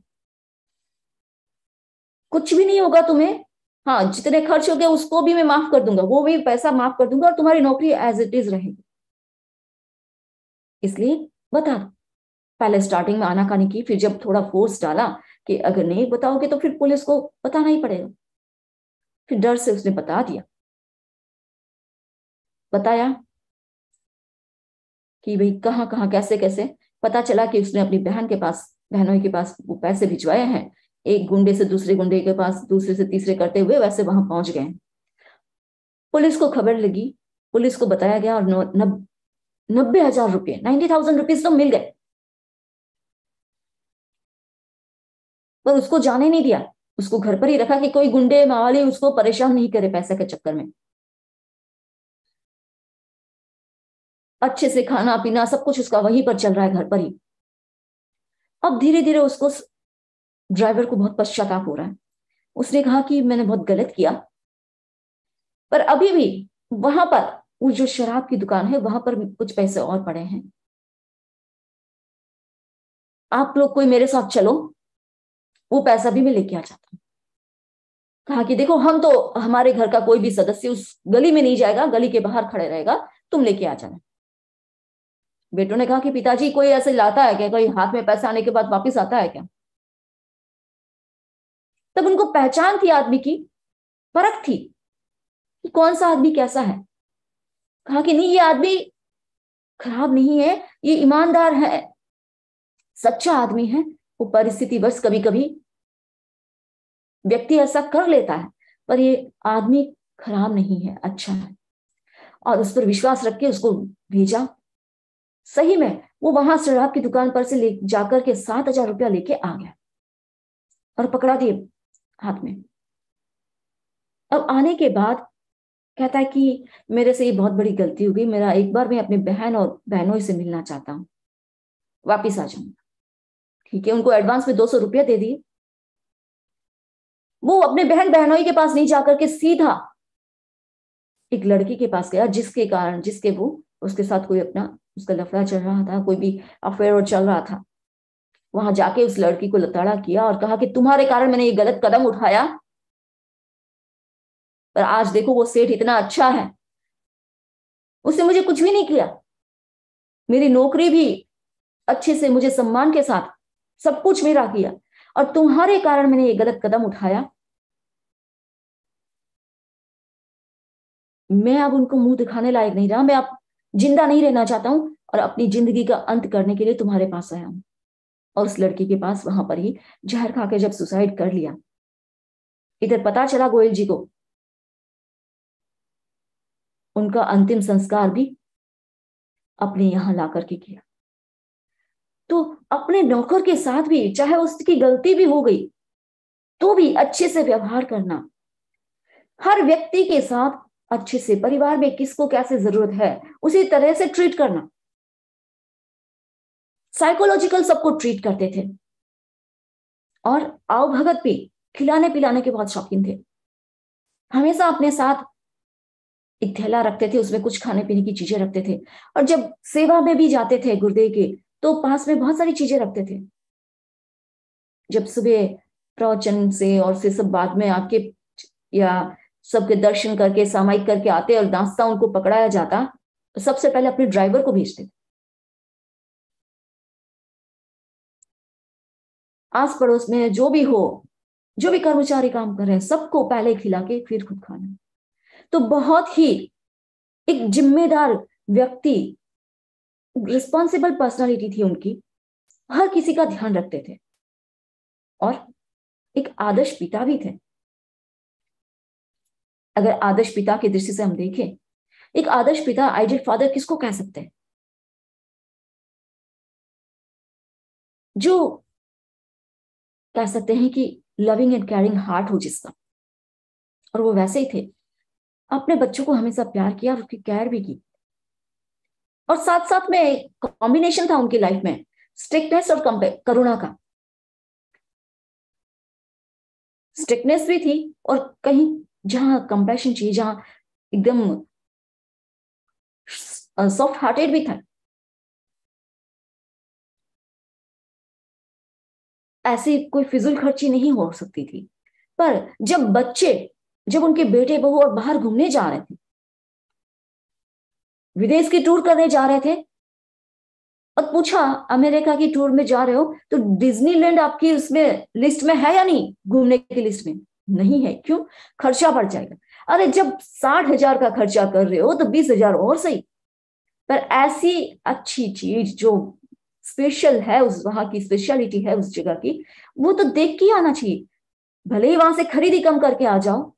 कुछ भी नहीं होगा तुम्हें। हाँ, जितने खर्च हो गए उसको भी मैं माफ कर दूंगा, वो भी पैसा माफ कर दूंगा, और तुम्हारी नौकरी एज इट इज रहेगी। इसलिए बता दो। पहले स्टार्टिंग में आनाकानी की, फिर जब थोड़ा फोर्स डाला कि अगर नहीं बताओगे तो फिर पुलिस को बताना ही पड़ेगा, फिर डर से उसने बता दिया। बताया कि भाई कहाँ कहाँ कैसे कैसे। पता चला कि उसने अपनी बहनों के पास वो पैसे भिजवाए हैं, एक गुंडे से दूसरे गुंडे के पास, दूसरे से तीसरे करते हुए वैसे वहां पहुंच गए। पुलिस को खबर लगी, पुलिस को बताया गया, और 90,000 रुपये, 90,000 रुपीज तो मिल गए। पर उसको जाने नहीं दिया, उसको घर पर ही रखा कि कोई गुंडे मावाली उसको परेशान नहीं करे पैसे के चक्कर में। अच्छे से खाना पीना सब कुछ उसका वहीं पर चल रहा है, घर पर ही। अब धीरे धीरे उसको, ड्राइवर को बहुत पश्चाताप हो रहा है। उसने कहा कि मैंने बहुत गलत किया, पर अभी भी वहां पर वो जो शराब की दुकान है वहां पर कुछ पैसे और पड़े हैं, आप लोग कोई मेरे साथ चलो, वो पैसा भी मैं लेके आ जाता हूँ। कहा कि देखो, हम तो, हमारे घर का कोई भी सदस्य उस गली में नहीं जाएगा, गली के बाहर खड़े रहेगा, तुम लेके आ जाना। बेटों ने कहा कि पिताजी कोई ऐसे लाता है क्या, कोई हाथ में पैसा आने के बाद वापिस आता है क्या। तब उनको पहचान थी आदमी की, परख थी कि कौन सा आदमी कैसा है। कहा कि नहीं, ये आदमी खराब नहीं है, ये ईमानदार है, सच्चा आदमी है। वो परिस्थिति बस कभी कभी व्यक्ति ऐसा कर लेता है, पर ये आदमी खराब नहीं है, अच्छा है। और उस पर विश्वास रख के उसको भेजा। सही में वो वहां शराब की दुकान पर से ले जाकर के 7,000 रुपया लेके आ गया और पकड़ा दिए हाथ में। अब आने के बाद कहता है कि मेरे से ये बहुत बड़ी गलती हो गई, मेरा एक बार मैं अपने बहन और बहनों से मिलना चाहता हूँ, वापिस आ जाऊंगा। ठीक है, उनको एडवांस में 200 रुपया दे दिए। वो अपने बहन बहनोई के पास नहीं जाकर के सीधा एक लड़की के पास गया, जिसके वो उसके साथ कोई अपना उसका लफड़ा चल रहा था, कोई भी अफेयर और चल रहा था। वहां जाके उस लड़की को लताड़ा किया और कहा कि तुम्हारे कारण मैंने ये गलत कदम उठाया, पर आज देखो वो सेठ इतना अच्छा है, उसने मुझे कुछ भी नहीं किया। मेरी नौकरी भी अच्छे से, मुझे सम्मान के साथ सब कुछ मेरा किया, और तुम्हारे कारण मैंने ये गलत कदम उठाया। मैं अब उनको मुंह दिखाने लायक नहीं रहा, मैं अब जिंदा नहीं रहना चाहता हूं, और अपनी जिंदगी का अंत करने के लिए तुम्हारे पास आया हूं। और उस लड़की के पास वहां पर ही जहर खा के जब सुसाइड कर लिया, इधर पता चला गोयल जी को, उनका अंतिम संस्कार भी अपने यहां ला करके किया। तो अपने नौकर के साथ भी, चाहे उसकी गलती भी हो गई, तो भी अच्छे से व्यवहार करना, हर व्यक्ति के साथ अच्छे से, परिवार में किसको कैसे जरूरत है उसी तरह से ट्रीट करना। साइकोलॉजिकल सबको ट्रीट करते थे, और आओ भगत भी, खिलाने पिलाने के बहुत शौकीन थे। हमेशा अपने साथ एक थैला रखते थे, उसमें कुछ खाने पीने की चीजें रखते थे, और जब सेवा में भी जाते थे गुरुदेव के, तो पास में बहुत सारी चीजें रखते थे। जब सुबह प्रवचन से और से सब बाद में आके, या सबके दर्शन करके सामायिक करके आते और नाश्ता उनको पकड़ाया जाता, तो सबसे पहले अपने ड्राइवर को भेजते थे। आस पड़ोस में जो भी हो, जो भी कर्मचारी काम कर रहे हैं, सबको पहले खिला के फिर खुद खाना। तो बहुत ही एक जिम्मेदार व्यक्ति, रिस्पॉन्सिबल पर्सनालिटी थी उनकी, हर किसी का ध्यान रखते थे, और एक आदर्श पिता भी थे। अगर आदर्श पिता की दृष्टि से हम देखें, एक आदर्श पिता, आइडियल फादर किसको कह सकते हैं? जो कह सकते हैं कि लविंग एंड केयरिंग हार्ट हो जिसका, और वो वैसे ही थे। अपने बच्चों को हमेशा प्यार किया और उसकी केयर भी की, और साथ साथ में एक कॉम्बिनेशन था उनकी लाइफ में, स्ट्रिक्टनेस और करुणा का। स्ट्रिक्टनेस भी थी, और कहीं जहां कंपैशन चाहिए, जहां एकदम सॉफ्ट हार्टेड भी था। ऐसी कोई फिजूल खर्ची नहीं हो सकती थी। पर जब बच्चे, जब उनके बेटे बहू और बाहर घूमने जा रहे थे, विदेश की टूर करने जा रहे थे, और पूछा अमेरिका की टूर में जा रहे हो तो डिज्नीलैंड आपकी उसमें लिस्ट में है या नहीं, घूमने की लिस्ट में नहीं है, क्यों? खर्चा बढ़ जाएगा। अरे जब 60,000 का खर्चा कर रहे हो तो 20,000 और सही। पर ऐसी अच्छी चीज जो स्पेशल है, उस वहां की स्पेशलिटी है उस जगह की, वो तो देख के ही आना चाहिए। भले ही वहां से खरीदी कम करके आ जाओ,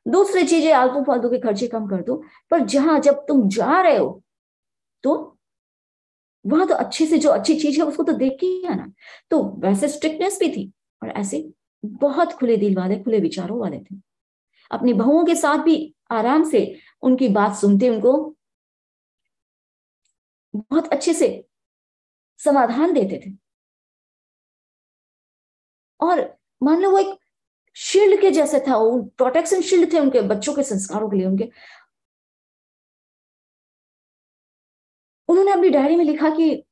दूसरी चीजें आलतू फालतू के खर्चे कम कर दो, पर जहां जब तुम जा रहे हो, तो वहां तो अच्छे से जो अच्छी चीज है उसको तो देख के ही आना। तो वैसे स्ट्रिक्टनेस भी थी, और ऐसे बहुत खुले दिल वाले, खुले विचारों वाले थे। अपनी बहुओं के साथ भी आराम से उनकी बात सुनते, उनको बहुत अच्छे से समाधान देते थे। और मान लो वो एक शील्ड के जैसे था, वो प्रोटेक्शन शील्ड थे उनके बच्चों के संस्कारों के लिए। उनके, उन्होंने अपनी डायरी में लिखा कि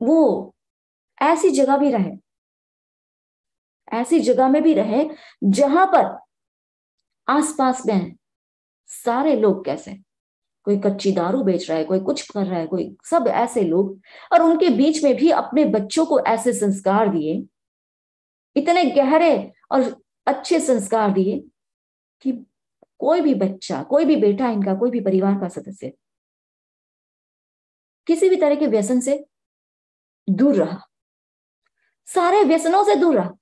वो ऐसी जगह भी रहे, ऐसी जगह में भी रहे जहां पर आसपास में सारे लोग कैसे, कोई कच्ची दारू बेच रहा है, कोई कुछ कर रहा है, कोई सब ऐसे लोग, और उनके बीच में भी अपने बच्चों को ऐसे संस्कार दिए, इतने गहरे और अच्छे संस्कार दिए कि कोई भी बच्चा, कोई भी बेटा, इनका कोई भी परिवार का सदस्य किसी भी तरह के व्यसन से दूर रहा, सारे व्यसनों से दूर रहा।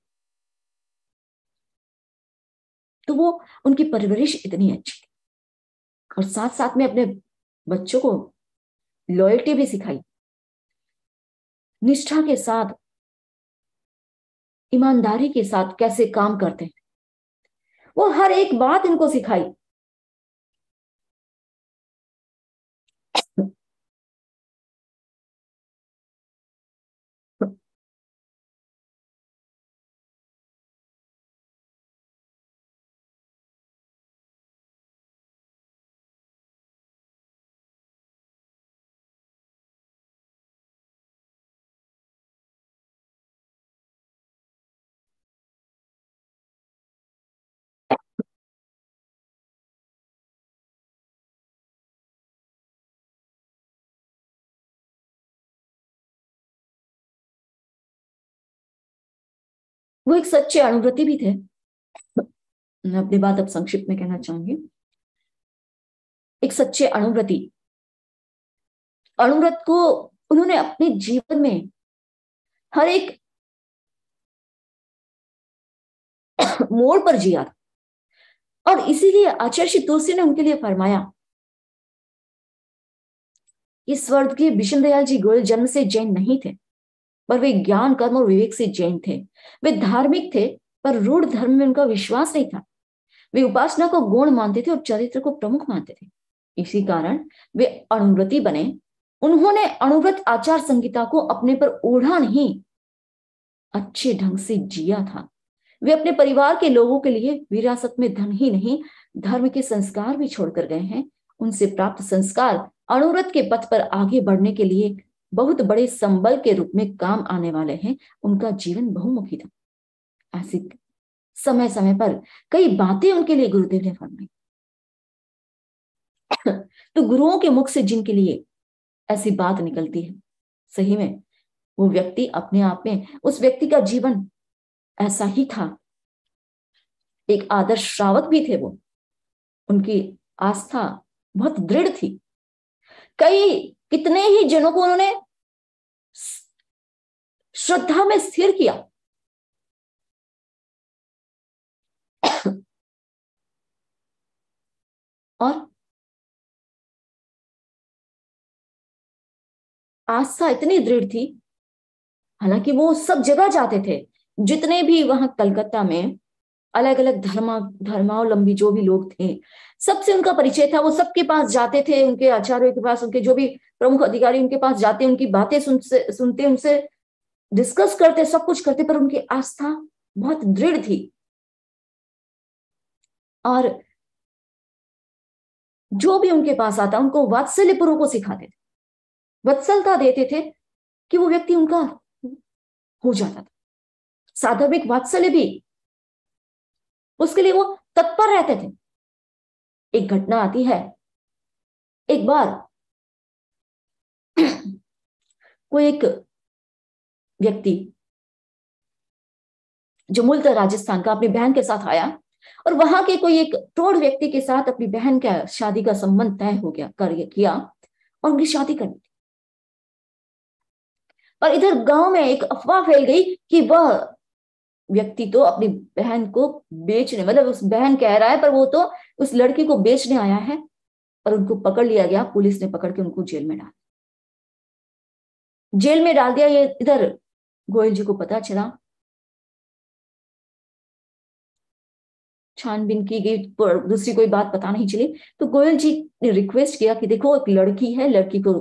तो वो, उनकी परवरिश इतनी अच्छी थी, और साथ साथ में अपने बच्चों को लॉयल्टी भी सिखाई, निष्ठा के साथ, ईमानदारी के साथ कैसे काम करते हैं, वो हर एक बात इनको सिखाई। वो एक सच्चे अणुव्रती भी थे। मैं अपनी बात अब संक्षिप्त में कहना चाहूंगी। एक सच्चे अणुव्रती, अणुव्रत को उन्होंने अपने जीवन में हर एक मोड़ पर जिया था, और इसीलिए आचार्य श्री तुलसी ने उनके लिए फरमाया, ये स्वर्गीय विष्णु दयाल जी गोयल जन्म से जैन नहीं थे, पर वे ज्ञान कर्म और विवेक से जैन थे। वे धार्मिक थे, पर रूढ़ धर्म में उनका विश्वास नहीं था। वे उपासना को गौण मानते थे और चरित्र को प्रमुख मानते थे। इसी कारण वे अणुव्रती बने। उन्होंने अणुव्रत आचार संहिता को अपने पर ओढ़ा नहीं, अच्छे ढंग से जिया था। वे अपने परिवार के लोगों के लिए विरासत में धन ही नहीं, धर्म के संस्कार भी छोड़कर गए हैं। उनसे प्राप्त संस्कार अणुव्रत के पथ पर आगे बढ़ने के लिए बहुत बड़े संबल के रूप में काम आने वाले हैं। उनका जीवन बहुमुखी था। ऐसी समय समय पर कई बातें उनके लिए गुरुदेव ने फरमाई। तो गुरुओं के मुख से जिनके लिए ऐसी बात निकलती है, सही में वो व्यक्ति अपने आप में, उस व्यक्ति का जीवन ऐसा ही था। एक आदर्श श्रावक भी थे वो। उनकी आस्था बहुत दृढ़ थी। कितने ही जनों को उन्होंने श्रद्धा में स्थिर किया। और आस्था इतनी दृढ़ थी, हालांकि वो सब जगह जाते थे, जितने भी वहां कलकत्ता में अलग अलग धर्मावलंबी जो भी लोग थे, सबसे उनका परिचय था। वो सबके पास जाते थे, उनके आचार्यों के पास, उनके जो भी प्रमुख अधिकारी उनके पास जाते, उनकी बातें सुनते, उनसे डिस्कस करते, सब कुछ करते, पर उनकी आस्था बहुत दृढ़ थी। और जो भी उनके पास आता उनको वात्सल्यपूर्वक को सिखाते थे, वत्सलता देते थे कि वो व्यक्ति उनका हो जाता था। साधविक वात्सल्य भी, उसके लिए वो तत्पर रहते थे। एक घटना आती है, एक बार कोई एक व्यक्ति जो मूलतः राजस्थान का अपनी बहन के साथ आया, और वहां के कोई एक प्रौढ़ व्यक्ति के साथ अपनी बहन का शादी का संबंध तय हो गया, किया, और उनकी शादी करनी थी। और इधर गांव में एक अफवाह फैल गई कि वह व्यक्ति तो अपनी बहन को बेचने, मतलब उस बहन कह रहा है, पर वो तो उस लड़की को बेचने आया है। और उनको पकड़ लिया गया, पुलिस ने पकड़ के उनको जेल में डाल दिया। ये इधर गोयल जी को पता चला, छानबीन की गई, दूसरी कोई बात पता नहीं चली। तो गोयल जी ने रिक्वेस्ट किया कि देखो, एक लड़की है, लड़की को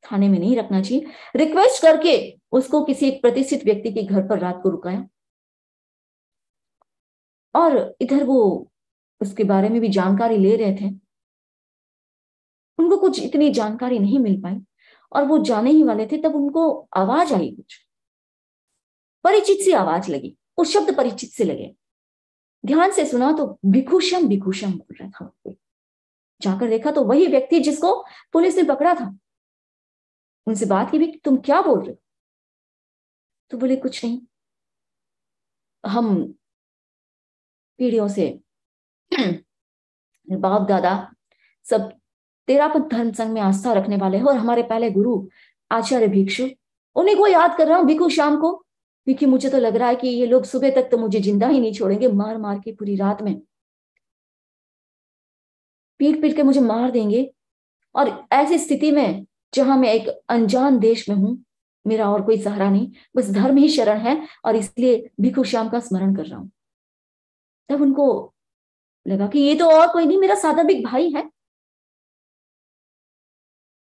थाने में नहीं रखना चाहिए। रिक्वेस्ट करके उसको किसी एक प्रतिष्ठित व्यक्ति के घर पर रात को रुकाया। और इधर वो उसके बारे में भी जानकारी ले रहे थे। उनको कुछ इतनी जानकारी नहीं मिल पाई, और वो जाने ही वाले थे, तब उनको आवाज आई, कुछ परिचित सी आवाज लगी। वो शब्द परिचित से लगे। ध्यान से सुना तो भिखुशम भिखुशम बोल रहा था। जाकर देखा तो वही व्यक्ति जिसको पुलिस ने पकड़ा था। उनसे बात की भी, तुम क्या बोल रहे हो? तो बोले, कुछ नहीं, हम पीढ़ियों से बाप दादा सब तेरापंथ धर्म संघ में आस्था रखने वाले हैं, और हमारे पहले गुरु आचार्य भिक्षु, उन्हीं को याद कर रहा हूं, भिक्षु शाम को, क्योंकि मुझे तो लग रहा है कि ये लोग सुबह तक तो मुझे जिंदा ही नहीं छोड़ेंगे, मार मार के पूरी रात में पीट पीट के मुझे मार देंगे। और ऐसी स्थिति में जहां मैं एक अनजान देश में हूं, मेरा और कोई सहारा नहीं, बस धर्म ही शरण है, और इसलिए भिक्षु श्याम का स्मरण कर रहा हूं। तब उनको लगा कि ये तो और कोई नहीं, मेरा साधविक भाई है।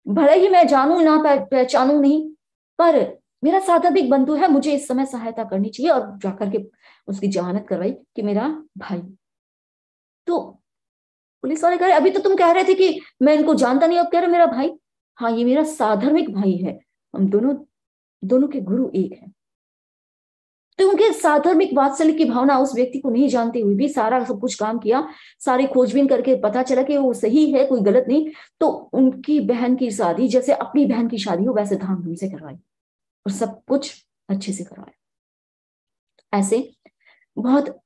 भले ही मैं जानू ना पहचानू नहीं, पर मेरा साधविक बंधु है, मुझे इस समय सहायता करनी चाहिए। और जाकर के उसकी जमानत करवाई कि मेरा भाई। तो पुलिस वाले कह रहे, अभी तो तुम कह रहे थे कि मैं इनको जानता नहीं, अब कह रहे मेरा भाई। हाँ, ये मेरा साधर्मिक भाई है, हम दोनों के गुरु एक है। तो उनके साधर्मिक वात्सल्य की भावना, उस व्यक्ति को नहीं जानते हुए भी सारा सब कुछ काम किया, सारी खोजबीन करके पता चला कि वो सही है, कोई गलत नहीं। तो उनकी बहन की शादी जैसे अपनी बहन की शादी हो वैसे धामधूम से करवाई, और सब कुछ अच्छे से करवाया। ऐसे बहुत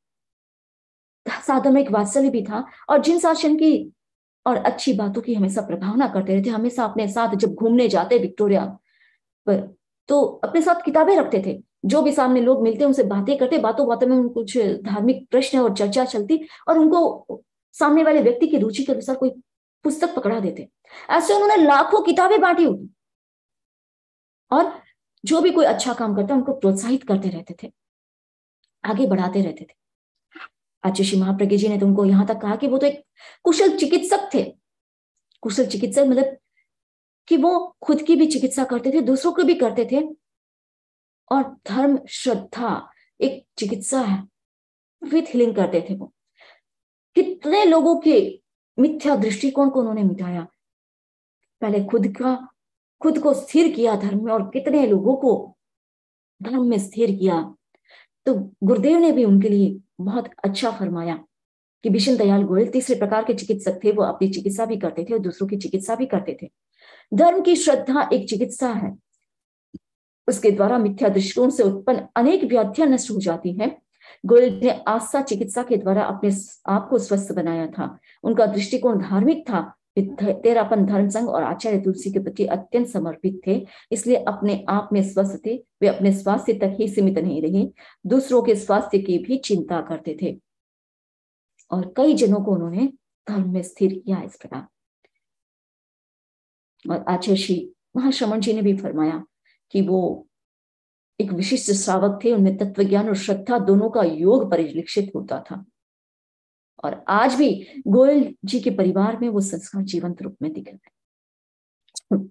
साधर्मिक वात्सल्य भी था, और जिन शासन की और अच्छी बातों की हमेशा प्रभावना करते रहते, हमेशा अपने साथ जब घूमने जाते विक्टोरिया पर तो अपने साथ किताबें रखते थे, जो भी सामने लोग मिलते उनसे बातें करते, बातों बातों में कुछ धार्मिक प्रश्न और चर्चा चलती, और उनको सामने वाले व्यक्ति की रुचि के अनुसार कोई पुस्तक पकड़ा देते। ऐसे उन्होंने लाखों किताबें बांटी होती, और जो भी कोई अच्छा काम करता उनको प्रोत्साहित करते रहते थे, आगे बढ़ाते रहते थे। आचार्य श्री महाप्रज्ञ जी ने तो उनको यहां तक कहा कि वो तो एक कुशल चिकित्सक थे। कुशल चिकित्सक मतलब कि वो खुद की भी चिकित्सा करते थे, दूसरों को भी करते थे, और धर्म श्रद्धा एक चिकित्सा है, विथ हीलिंग करते थे वो। कितने लोगों के मिथ्या दृष्टिकोण को उन्होंने मिटाया, पहले खुद को स्थिर किया धर्म में, और कितने लोगों को धर्म में स्थिर किया। तो गुरुदेव ने भी उनके लिए बहुत अच्छा फरमाया कि बिशन दयाल गोयल तीसरे प्रकार के चिकित्सक थे, वो अपनी चिकित्सा भी करते थे और दूसरों की चिकित्सा भी करते थे। धर्म की श्रद्धा एक चिकित्सा है, उसके द्वारा मिथ्या दृष्टिकोण से उत्पन्न अनेक व्याधियां नष्ट हो जाती हैं। गोयल ने आस्था चिकित्सा के द्वारा अपने आप को स्वस्थ बनाया था। उनका दृष्टिकोण धार्मिक था, तेरापन धर्म संघ और आचार्य तुलसी के प्रति अत्यंत समर्पित थे, इसलिए अपने आप में स्वस्थ थे। वे अपने स्वास्थ्य तक ही सीमित नहीं रहे, दूसरों के स्वास्थ्य की भी चिंता करते थे, और कई जनों को उन्होंने धर्म में स्थिर किया इस प्रकार। और आचार्य श्री महाश्रमण जी ने भी फरमाया कि वो एक विशिष्ट श्रावक थे, उनमें तत्व ज्ञान और श्रद्धा दोनों का योग परिलक्षित होता था, और आज भी गोयल जी के परिवार में वो संस्कार जीवंत रूप में दिख रहे हैं।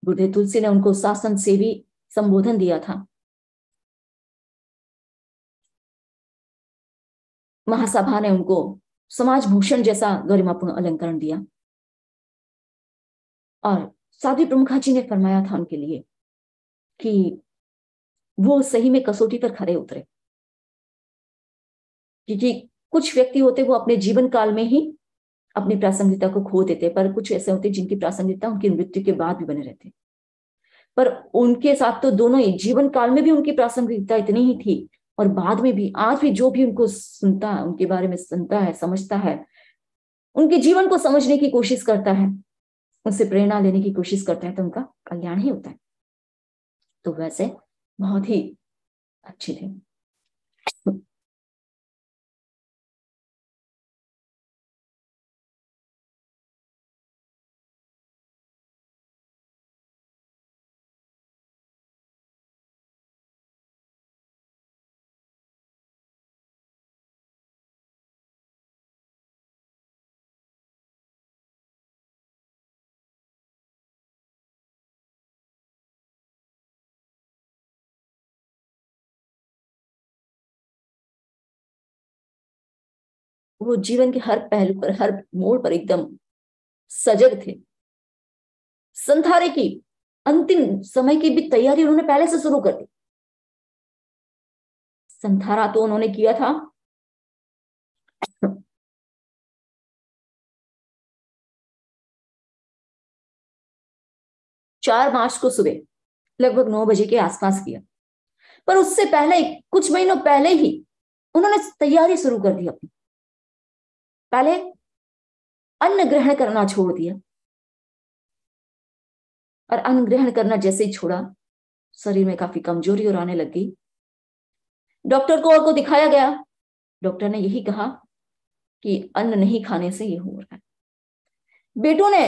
गुरुदेव तुलसी ने उनको शासन सेवी संबोधन दिया था। महासभा ने उनको समाज भूषण जैसा गरिमापूर्ण अलंकरण दिया, और साध्वी प्रमुखा जी ने फरमाया था उनके लिए कि वो सही में कसौटी पर खरे उतरे, क्योंकि कुछ व्यक्ति होते वो अपने जीवन काल में ही अपनी प्रासंगिकता को खो देते, पर कुछ ऐसे होते जिनकी प्रासंगिकता उनकी मृत्यु के बाद भी बने रहते। पर उनके साथ तो दोनों ही जीवन काल में भी उनकी प्रासंगिकता इतनी ही थी, और बाद में भी आज भी जो भी उनको सुनता है, उनके बारे में सुनता है, समझता है, उनके जीवन को समझने की कोशिश करता है, उनसे प्रेरणा लेने की कोशिश करता है, तो उनका कल्याण ही होता है। तो वैसे बहुत ही अच्छे थे। वो जीवन के हर पहलू पर, हर मोड़ पर एकदम सजग थे। संथारे की अंतिम समय की भी तैयारी उन्होंने पहले से शुरू कर दी। संथारा तो उन्होंने किया था 4 मार्च को सुबह लगभग 9 बजे के आसपास किया, पर उससे पहले कुछ महीनों पहले ही उन्होंने तैयारी शुरू कर दी अपनी। पहले अन्न ग्रहण करना छोड़ दिया, और अन्न ग्रहण करना जैसे ही छोड़ा, शरीर में काफी कमजोरी और आने लग गई। डॉक्टर को दिखाया गया, डॉक्टर ने यही कहा कि अन्न नहीं खाने से ये हो रहा है। बेटों ने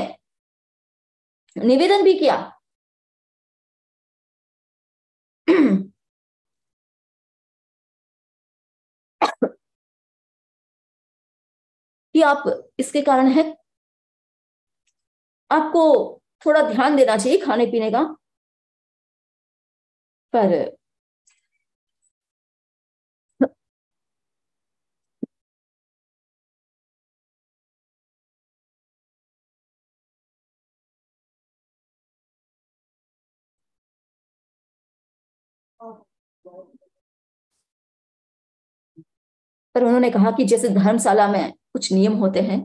निवेदन भी किया कि आप इसके कारण है, आपको थोड़ा ध्यान देना चाहिए खाने पीने का। पर पर उन्होंने कहा कि जैसे धर्मशाला में कुछ नियम होते हैं,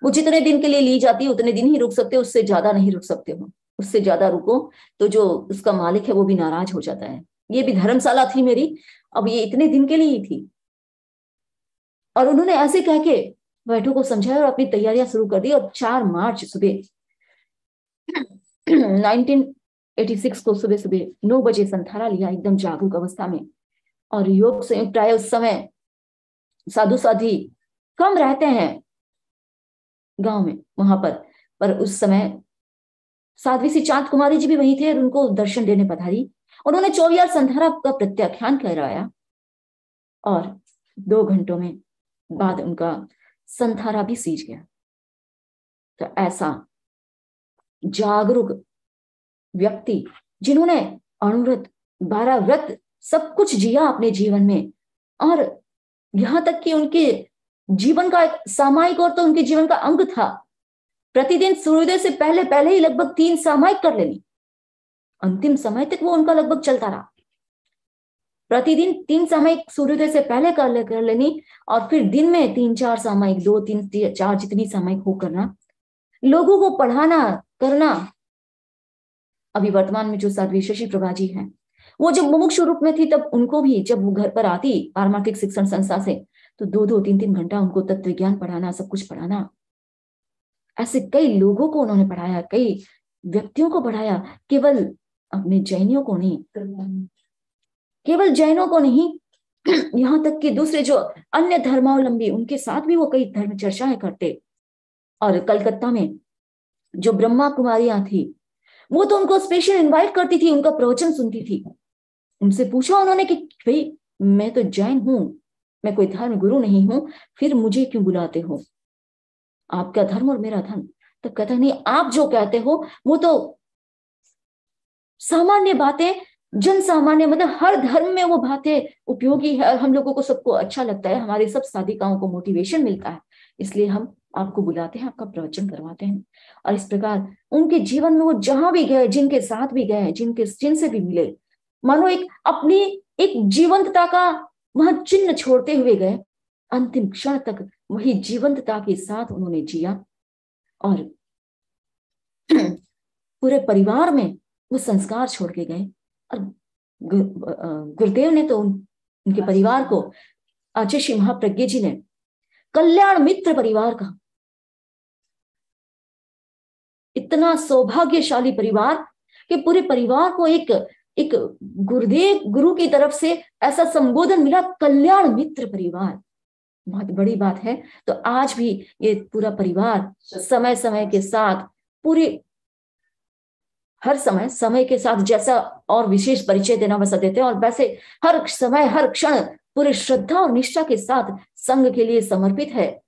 वो जितने दिन के लिए ली जाती है उतने दिन ही रुक सकते हो, उससे ज्यादा नहीं रुक सकते हो, उससे ज्यादा रुको तो जो उसका मालिक है वो भी नाराज हो जाता है। ये भी धर्मशाला थी मेरी, अब ये इतने दिन के लिए ही थी। और उन्होंने ऐसे कह के बैठों को समझाया और अपनी तैयारियां शुरू कर दी। और 4 मार्च सुबह 1986 को सुबह सुबह 9 बजे संथारा लिया, एकदम जागरूक अवस्था में। और योग संयुक्त प्राय उस समय साधु साधी कम रहते हैं गांव में वहां पर उस समय साध्वी सी चांद कुमारी जी भी वहीं थे और उनको दर्शन देने पधारी। उन्होंने 24 संथारा का प्रत्याख्यान करवाया और 2 घंटों में बाद उनका संथारा भी सीज गया। तो ऐसा जागरूक व्यक्ति जिन्होंने अणुव्रत 12 व्रत सब कुछ जिया अपने जीवन में, और यहां तक कि उनके जीवन का एक सामायिक और तो उनके जीवन का अंग था। प्रतिदिन सूर्योदय से पहले पहले ही लगभग 3 सामायिक कर लेनी, अंतिम समय तक वो उनका लगभग चलता रहा। प्रतिदिन 3 सामायिक सूर्योदय से पहले कर लेनी, और फिर दिन में 3-4 सामायिक, 2-3-4 जितनी सामायिक हो करना, लोगों को पढ़ाना करना। अभी वर्तमान में जो साध्वी शशि प्रभा जी हैं, वो जब मुमुक्षु रूप में थी तब उनको भी जब वो घर पर आती पारमार्थिक शिक्षण संस्था से, तो 2-2, 3-3 घंटा उनको तत्व ज्ञान पढ़ाना, सब कुछ पढ़ाना। ऐसे कई लोगों को उन्होंने पढ़ाया, कई व्यक्तियों को पढ़ाया, केवल अपने जैनियों को नहीं, केवल जैनों को नहीं, यहां तक कि दूसरे जो अन्य धर्मावलंबी उनके साथ भी वो कई धर्म चर्चाएं करते। और कलकत्ता में जो ब्रह्मा कुमारियां थी वो तो उनको स्पेशल इनवाइट करती थी, उनका प्रवचन सुनती थी। उनसे पूछा उन्होंने कि भाई मैं तो जैन हूं, मैं कोई धर्म गुरु नहीं हूं, फिर मुझे क्यों बुलाते हो, आपका धर्म और मेरा धर्म। तो कहता नहीं, आप जो कहते हो वो तो सामान्य बातें, जन सामान्य, मतलब हर धर्म में वो बातें उपयोगी है और हम लोगों को सबको अच्छा लगता है, हमारे सब साधिकाओं को मोटिवेशन मिलता है, इसलिए हम आपको बुलाते हैं, आपका प्रवचन करवाते हैं। और इस प्रकार उनके जीवन में वो जहां भी गए, जिनके साथ भी गए, जिनसे भी मिले, मानो एक अपनी एक जीवंतता का वहां चिन्ह छोड़ते हुए गए। अंतिम क्षण तक वही जीवंतता के साथ उन्होंने जिया और पूरे परिवार में वो संस्कार छोड़ के गए। और गुरुदेव ने तो उनके परिवार को, आचार्य श्री महाप्रज्ञ जी ने कल्याण मित्र परिवार का, इतना सौभाग्यशाली परिवार कि पूरे परिवार को एक गुरुदेव गुरु की तरफ से ऐसा संबोधन मिला, कल्याण मित्र परिवार, बहुत बड़ी बात है। तो आज भी ये पूरा परिवार समय समय के साथ पूरी हर समय के साथ जैसा और विशेष परिचय देना वैसा देते हैं, और वैसे हर समय हर क्षण पूरी श्रद्धा और निष्ठा के साथ संघ के लिए समर्पित है।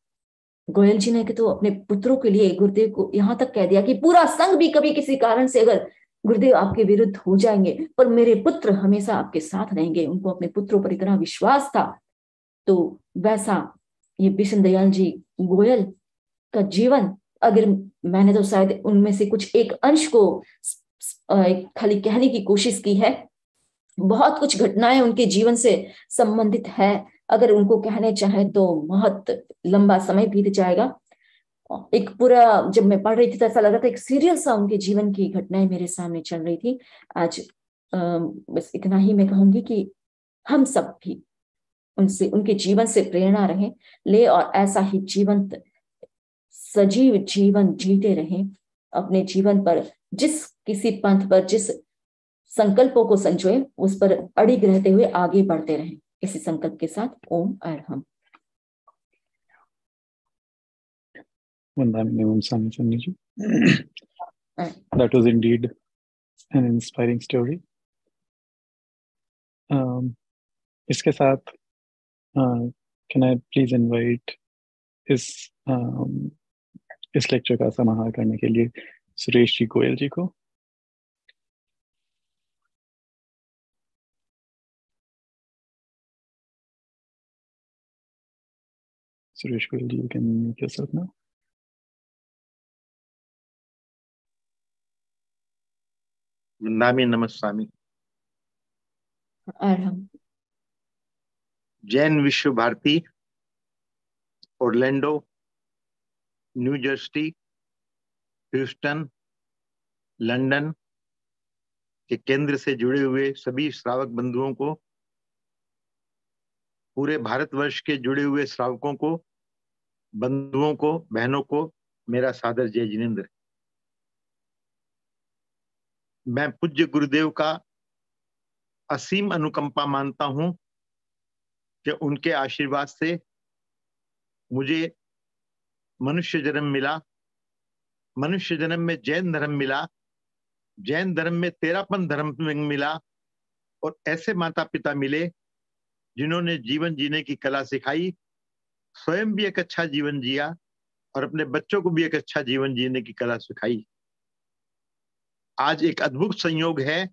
गोयल जी ने तो अपने पुत्रों के लिए गुरुदेव को यहां तक कह दिया कि पूरा संघ भी कभी किसी कारण से अगर गुरुदेव आपके विरुद्ध हो जाएंगे, पर मेरे पुत्र हमेशा आपके साथ रहेंगे। उनको अपने पुत्रों पर इतना विश्वास था। तो वैसा ये बिशन दयाल जी गोयल का जीवन, अगर मैंने तो शायद उनमें से कुछ एक अंश को खाली कहने की कोशिश की है, बहुत कुछ घटनाएं उनके जीवन से संबंधित है, अगर उनको कहने चाहे तो बहुत लंबा समय बीत जाएगा। एक पूरा जब मैं पढ़ रही थी तो ऐसा लगा था एक सीरियल सा उनके जीवन की घटनाएं मेरे सामने चल रही थी। आज बस इतना ही मैं कहूंगी कि हम सब भी उनसे, उनके जीवन से प्रेरणा रहे ले और ऐसा ही जीवंत सजीव जीवन जीते रहें। अपने जीवन पर जिस किसी पंथ पर जिस संकल्पों को संजोए उस पर अड़िग रहते हुए आगे बढ़ते रहें, इसी संकल्प के साथ ओम Arham. That was indeed an inspiring story. इसके साथ can I please invite इस लेक्चर का समाहार करने के लिए सुरेश जी गोयल जी को। सुरेश गोयल जी, you can mute yourself now. वंदामि नमस्वामी। अरहम। Jain Vishva Bharati, Orlando, New Jersey, Houston, London के केंद्र से जुड़े हुए सभी श्रावक बंधुओं को, पूरे भारतवर्ष के जुड़े हुए श्रावकों को, बंधुओं को, बहनों को मेरा सादर जय जिनेंद्र। मैं पूज्य गुरुदेव का असीम अनुकंपा मानता हूं कि उनके आशीर्वाद से मुझे मनुष्य जन्म मिला। मनुष्य जन्म में जैन धर्म मिला, जैन धर्म में तेरापन धर्म मिला, और ऐसे माता पिता मिले जिन्होंने जीवन जीने की कला सिखाई, स्वयं भी एक अच्छा जीवन जिया और अपने बच्चों को भी एक अच्छा जीवन जीने की कला सिखाई। आज एक अद्भुत संयोग है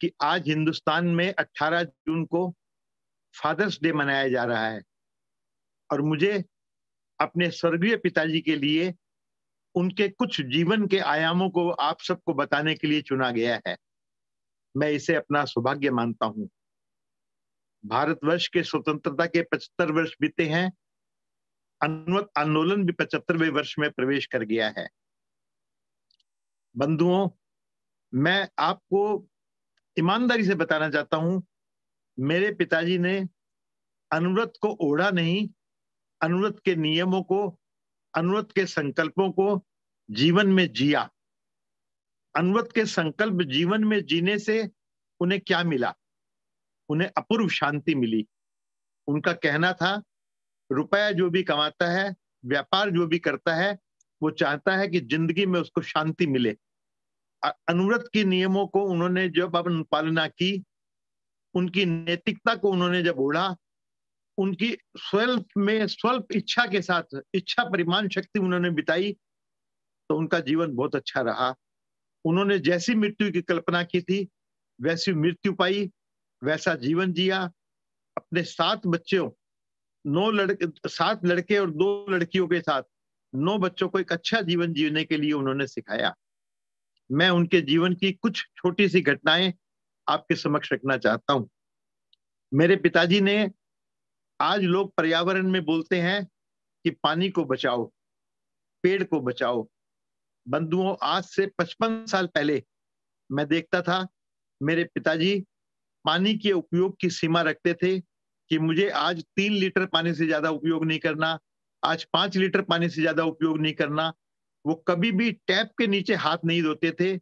कि आज हिंदुस्तान में 18 जून को फादर्स डे मनाया जा रहा है, और मुझे अपने स्वर्गीय पिताजी के लिए उनके कुछ जीवन के आयामों को आप सबको बताने के लिए चुना गया है। मैं इसे अपना सौभाग्य मानता हूं। भारतवर्ष के स्वतंत्रता के 75 वर्ष बीते हैं, अनवरत आंदोलन भी 75वें वर्ष में प्रवेश कर गया है। बंधुओं, मैं आपको ईमानदारी से बताना चाहता हूं, मेरे पिताजी ने अनुव्रत को ओढ़ा नहीं, अनुव्रत के नियमों को, अनुव्रत के संकल्पों को जीवन में जिया। अनुव्रत के संकल्प जीवन में जीने से उन्हें क्या मिला? उन्हें अपूर्व शांति मिली। उनका कहना था, रुपया जो भी कमाता है, व्यापार जो भी करता है, वो चाहता है कि जिंदगी में उसको शांति मिले। अनुव्रत के नियमों को उन्होंने जब पालना की, उनकी नैतिकता को उन्होंने जब ओढ़ा, उनकी स्वल्प इच्छा के साथ इच्छा परिमाण शक्ति उन्होंने बिताई, तो उनका जीवन बहुत अच्छा रहा। उन्होंने जैसी मृत्यु की कल्पना की थी वैसी मृत्यु पाई, वैसा जीवन जिया। अपने 7 बच्चों, 7 लड़के और 2 लड़कियों के साथ 9 बच्चों को एक अच्छा जीवन जीने के लिए उन्होंने सिखाया। मैं उनके जीवन की कुछ छोटी सी घटनाएं आपके समक्ष रखना चाहता हूं। मेरे पिताजी ने, आज लोग पर्यावरण में बोलते हैं कि पानी को बचाओ, पेड़ को बचाओ। बंधुओं, आज से 55 साल पहले मैं देखता था मेरे पिताजी पानी के उपयोग की सीमा रखते थे कि मुझे आज 3 लीटर पानी से ज्यादा उपयोग नहीं करना, आज 5 लीटर पानी से ज्यादा उपयोग नहीं करना। वो कभी भी टैप के नीचे हाथ नहीं धोते थे।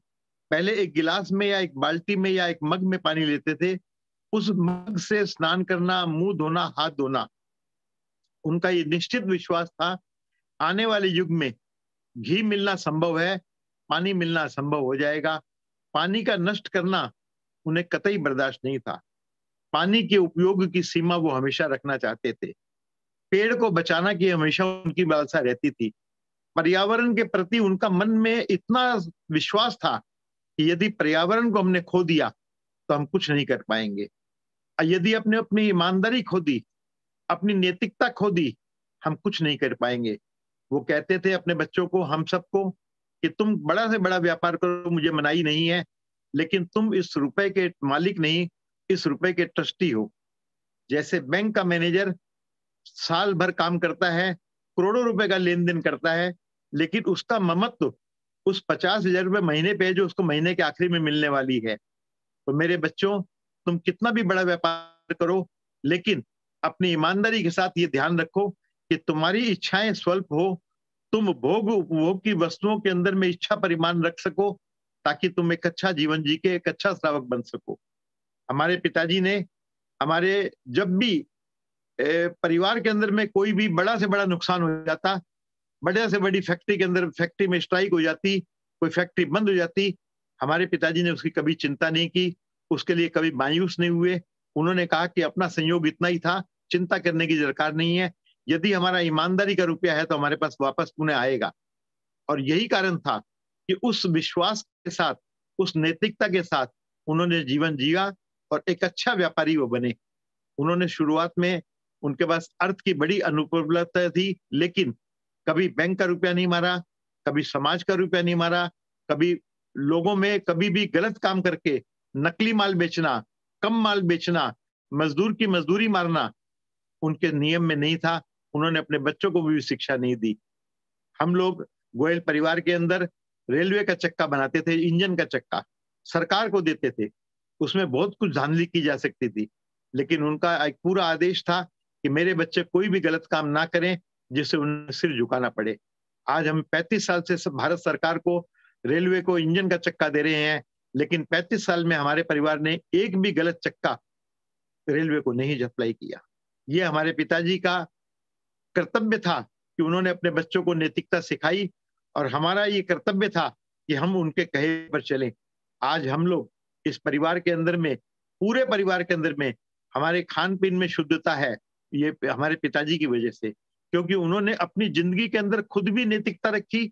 पहले एक गिलास में या एक बाल्टी में या एक मग में पानी लेते थे, उस मग से स्नान करना, मुंह धोना, हाथ धोना। उनका ये निश्चित विश्वास था, आने वाले युग में घी मिलना संभव है, पानी मिलना असंभव हो जाएगा। पानी का नष्ट करना उन्हें कतई बर्दाश्त नहीं था। पानी के उपयोग की सीमा वो हमेशा रखना चाहते थे। पेड़ को बचाना की हमेशा उनकी लालसा रहती थी। पर्यावरण के प्रति उनका मन में इतना विश्वास था कि यदि पर्यावरण को हमने खो दिया तो हम कुछ नहीं कर पाएंगे। यदि अपने अपनी ईमानदारी खो दी, अपनी नैतिकता खो दी, हम कुछ नहीं कर पाएंगे। वो कहते थे अपने बच्चों को, हम सबको, कि तुम बड़ा से बड़ा व्यापार करो, मुझे मनाही नहीं है, लेकिन तुम इस रुपए के मालिक नहीं, इस रुपए के ट्रस्टी हो। जैसे बैंक का मैनेजर साल भर काम करता है, करोड़ों रुपए का लेन देन करता है, लेकिन उसका ममत्व उस 50,000 रुपए महीने पे जो उसको महीने के आखिरी में मिलने वाली है। तो मेरे बच्चों, तुम कितना भी बड़ा व्यापार करो, लेकिन अपनी ईमानदारी के साथ ये ध्यान रखो कि तुम्हारी इच्छाएं स्वल्प हो, तुम भोग उपभोग की वस्तुओं के अंदर में इच्छा परिमाण रख सको, ताकि तुम एक अच्छा जीवन जी के एक अच्छा श्रावक बन सको। हमारे पिताजी ने हमारे, जब भी परिवार के अंदर में कोई भी बड़ा से बड़ा नुकसान हो जाता, बड़े से बड़ी फैक्ट्री के अंदर, फैक्ट्री में स्ट्राइक हो जाती, कोई फैक्ट्री बंद हो जाती, हमारे पिताजी ने उसकी कभी चिंता नहीं की, उसके लिए कभी मायूस नहीं हुए। उन्होंने कहा कि अपना संयोग इतना ही था, चिंता करने की दरकार नहीं है, यदि हमारा ईमानदारी का रुपया है तो हमारे पास वापस पुनः आएगा। और यही कारण था कि उस विश्वास के साथ, उस नैतिकता के साथ उन्होंने जीवन जिया और एक अच्छा व्यापारी वो बने। उन्होंने शुरुआत में, उनके पास अर्थ की बड़ी अनुपलब्धता थी, लेकिन कभी बैंक का रुपया नहीं मारा, कभी समाज का रुपया नहीं मारा, कभी लोगों में कभी भी गलत काम करके नकली माल बेचना, कम माल बेचना, मजदूर की मजदूरी मारना उनके नियम में नहीं था। उन्होंने अपने बच्चों को भी शिक्षा नहीं दी। हम लोग गोयल परिवार के अंदर रेलवे का चक्का बनाते थे, इंजन का चक्का सरकार को देते थे, उसमें बहुत कुछ धांधली की जा सकती थी, लेकिन उनका एक पूरा आदेश था कि मेरे बच्चे कोई भी गलत काम ना करें जिससे उन्हें सिर झुकाना पड़े। आज हम 35 साल से भारत सरकार को, रेलवे को इंजन का चक्का दे रहे हैं, लेकिन 35 साल में हमारे परिवार ने एक भी गलत चक्का रेलवे को नहीं सप्लाई किया। ये हमारे पिताजी का कर्तव्य था कि उन्होंने अपने बच्चों को नैतिकता सिखाई, और हमारा ये कर्तव्य था कि हम उनके कहे पर चलें। आज हम लोग इस परिवार के अंदर में, पूरे परिवार के अंदर में हमारे खान पीन में शुद्धता है, ये हमारे पिताजी की वजह से, क्योंकि उन्होंने अपनी जिंदगी के अंदर खुद भी नैतिकता रखी,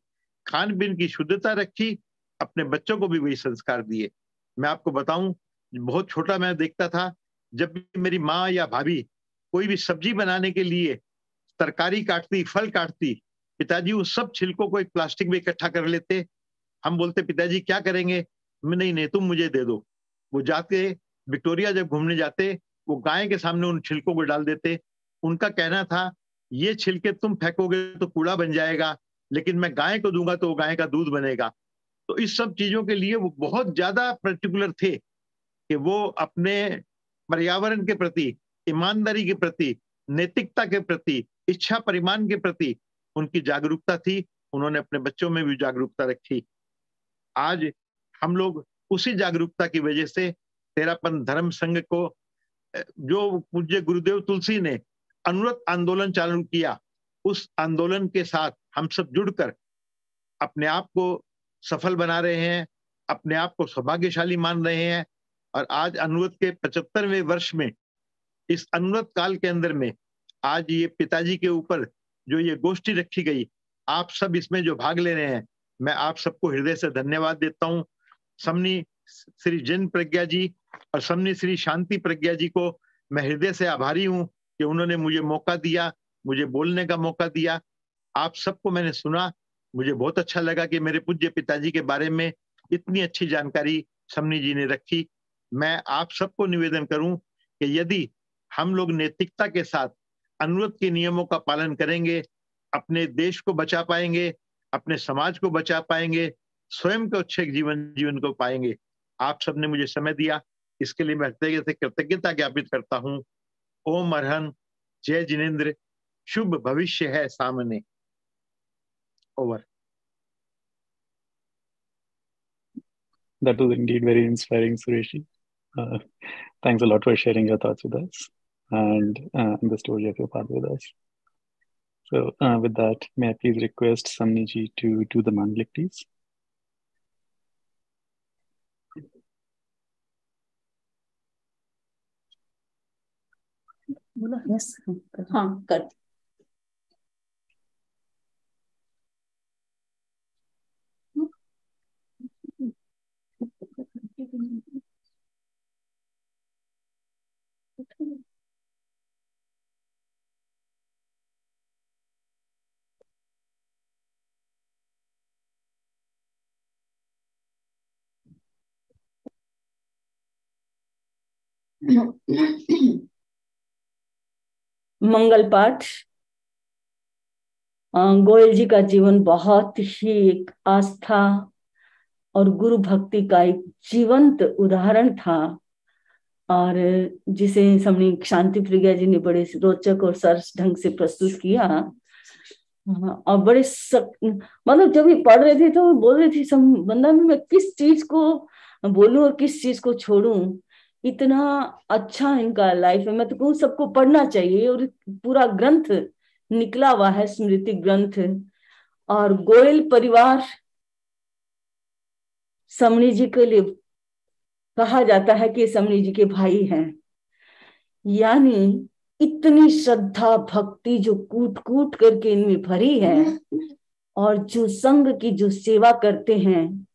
खान पीन की शुद्धता रखी, अपने बच्चों को भी वही संस्कार दिए। मैं आपको बताऊं, बहुत छोटा मैं देखता था, जब भी मेरी माँ या भाभी कोई भी सब्जी बनाने के लिए तरकारी काटती, फल काटती, पिताजी उस सब छिलकों को एक प्लास्टिक में इकट्ठा कर लेते। हम बोलते पिताजी क्या करेंगे? नहीं नहीं, तुम मुझे दे दो। वो जाते विक्टोरिया, जब घूमने जाते, वो गाय के सामने उन छिलकों को डाल देते। उनका कहना था ये छिलके तुम फेंकोगे तो कूड़ा बन जाएगा, लेकिन मैं गाय को दूंगा तो वो गाय का दूध बनेगा। तो इस सब चीजों के लिए वो बहुत ज्यादा पर्टिकुलर थे कि वो अपने पर्यावरण के प्रति, ईमानदारी के प्रति, नैतिकता के प्रति, इच्छा परिमाण के प्रति उनकी जागरूकता थी। उन्होंने अपने बच्चों में भी जागरूकता रखी। आज हम लोग उसी जागरूकता की वजह से तेरापन धर्म संघ को, जो पूज्य गुरुदेव तुलसी ने अनुव्रत आंदोलन चालू किया, उस आंदोलन के साथ हम सब जुड़कर अपने आप को सफल बना रहे हैं, अपने आप को सौभाग्यशाली मान रहे हैं। और आज अनुव्रत के 75वें वर्ष में, इस अनुव्रत काल के अंदर में, आज ये पिताजी के ऊपर जो ये गोष्ठी रखी गई, आप सब इसमें जो भाग ले रहे हैं, मैं आप सबको हृदय से धन्यवाद देता हूँ। समनी श्री जैन प्रज्ञा जी और समनी श्री शांति प्रज्ञा जी को मैं हृदय से आभारी हूँ कि उन्होंने मुझे मौका दिया, मुझे बोलने का मौका दिया। आप सबको मैंने सुना, मुझे बहुत अच्छा लगा कि मेरे पूज्य पिताजी के बारे में इतनी अच्छी जानकारी समनी जी ने रखी। मैं आप सबको निवेदन करूं कि यदि हम लोग नैतिकता के साथ अनुव्रत के नियमों का पालन करेंगे, अपने देश को बचा पाएंगे, अपने समाज को बचा पाएंगे, स्वयं को अच्छे जीवन को पाएंगे। आप सबने मुझे समय दिया, इसके लिए मैं हृदय से कृतज्ञता ज्ञापित करता हूँ। ओम अरहन, जय जिनेन्द्र, शुभ भविष्य है सामने। Over. That was indeed very inspiring, Sureshi. Thanks a lot for sharing your thoughts with us and the story of your father with us. So with that, may I please request Samni ji to do the Manglik, please? Yes, हाँ कर। मंगल पाठ। गोयल जी का जीवन बहुत ही एक आस्था और गुरु भक्ति का एक जीवंत उदाहरण था, और जिसे समनी शांति प्रज्ञा जी ने बड़े रोचक और सरस ढंग से प्रस्तुत किया। और बड़े मतलब जब ये पढ़ रहे थे तो बोल रहे थे वंदना में मैं किस चीज को बोलूं और किस चीज को छोड़ूं। इतना अच्छा इनका लाइफ है, मैं तो कहूँ सबको पढ़ना चाहिए। और पूरा ग्रंथ निकला हुआ है, स्मृति ग्रंथ। और गोयल परिवार समणी जी के लिए कहा जाता है कि समणी जी के भाई हैं, यानी इतनी श्रद्धा भक्ति जो कूट कूट करके इनमें भरी है, और जो संघ की जो सेवा करते हैं,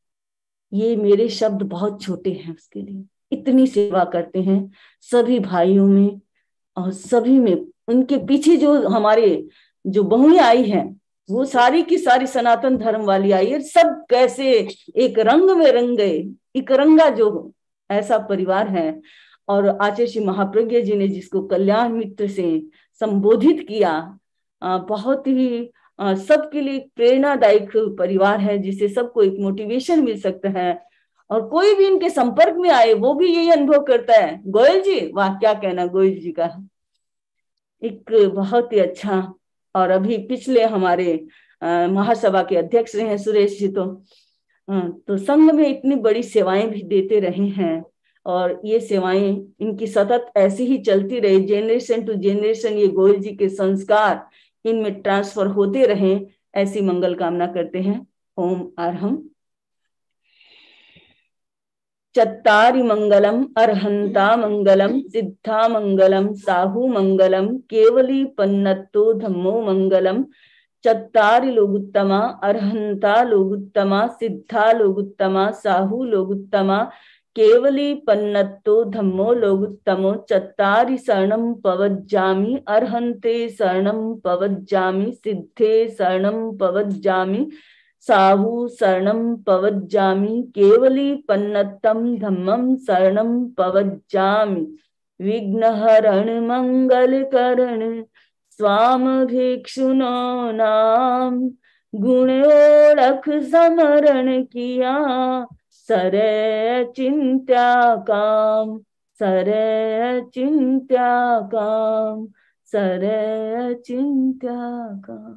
ये मेरे शब्द बहुत छोटे हैं उसके लिए। इतनी सेवा करते हैं सभी भाइयों में और सभी में। उनके पीछे जो हमारे जो बहुएं आई हैं, वो सारी की सारी सनातन धर्म वाली आई है। सब कैसे एक रंग में रंग गए, एक रंगा जो ऐसा परिवार है। और आचार्य श्री महाप्रज्ञ जी ने जिसको कल्याण मित्र से संबोधित किया, बहुत ही सबके लिए प्रेरणादायक परिवार है, जिसे सबको एक मोटिवेशन मिल सकता है, और कोई भी इनके संपर्क में आए वो भी यही अनुभव करता है। गोयल जी, वाह क्या कहना गोयल जी का, एक बहुत ही अच्छा। और अभी पिछले हमारे महासभा के अध्यक्ष रहे हैं सुरेश जी, तो संघ में इतनी बड़ी सेवाएं भी देते रहे हैं, और ये सेवाएं इनकी सतत ऐसी ही चलती रहे, जेनरेशन टू जेनरेशन ये गोयल जी के संस्कार इनमें ट्रांसफर होते रहे, ऐसी मंगल कामना करते हैं। ओम अर्हम। चत्तारि मंगलम अर्हंता मंगलम सिद्धा मंगलम साहू मंगलम केवली पन्नत्तो धम्मो मंगलम। चत्तारि लोगुत्तमा अर्हंता लोगुत्तमा सिद्धा लोगुत्तमा साहू लोगुत्तमा केवली पन्नत्तो धम्मो लोगुत्तमो। चत्तारि शरणं पवज्जामि अर्हन्ते शरणं पवज्जामि सिद्धे शरणं पवज्जामि साहू शरणं पवज्जामि केवली पन्नत्तं धम्मं शरणं पवज्जामि। विघ्नहरण मंगलकरण स्वाम भिक्षुनो नाम गुण ओळख समरण किया सरे चिंत्या काम सरे चिंत्या काम सरे चिंत्या काम।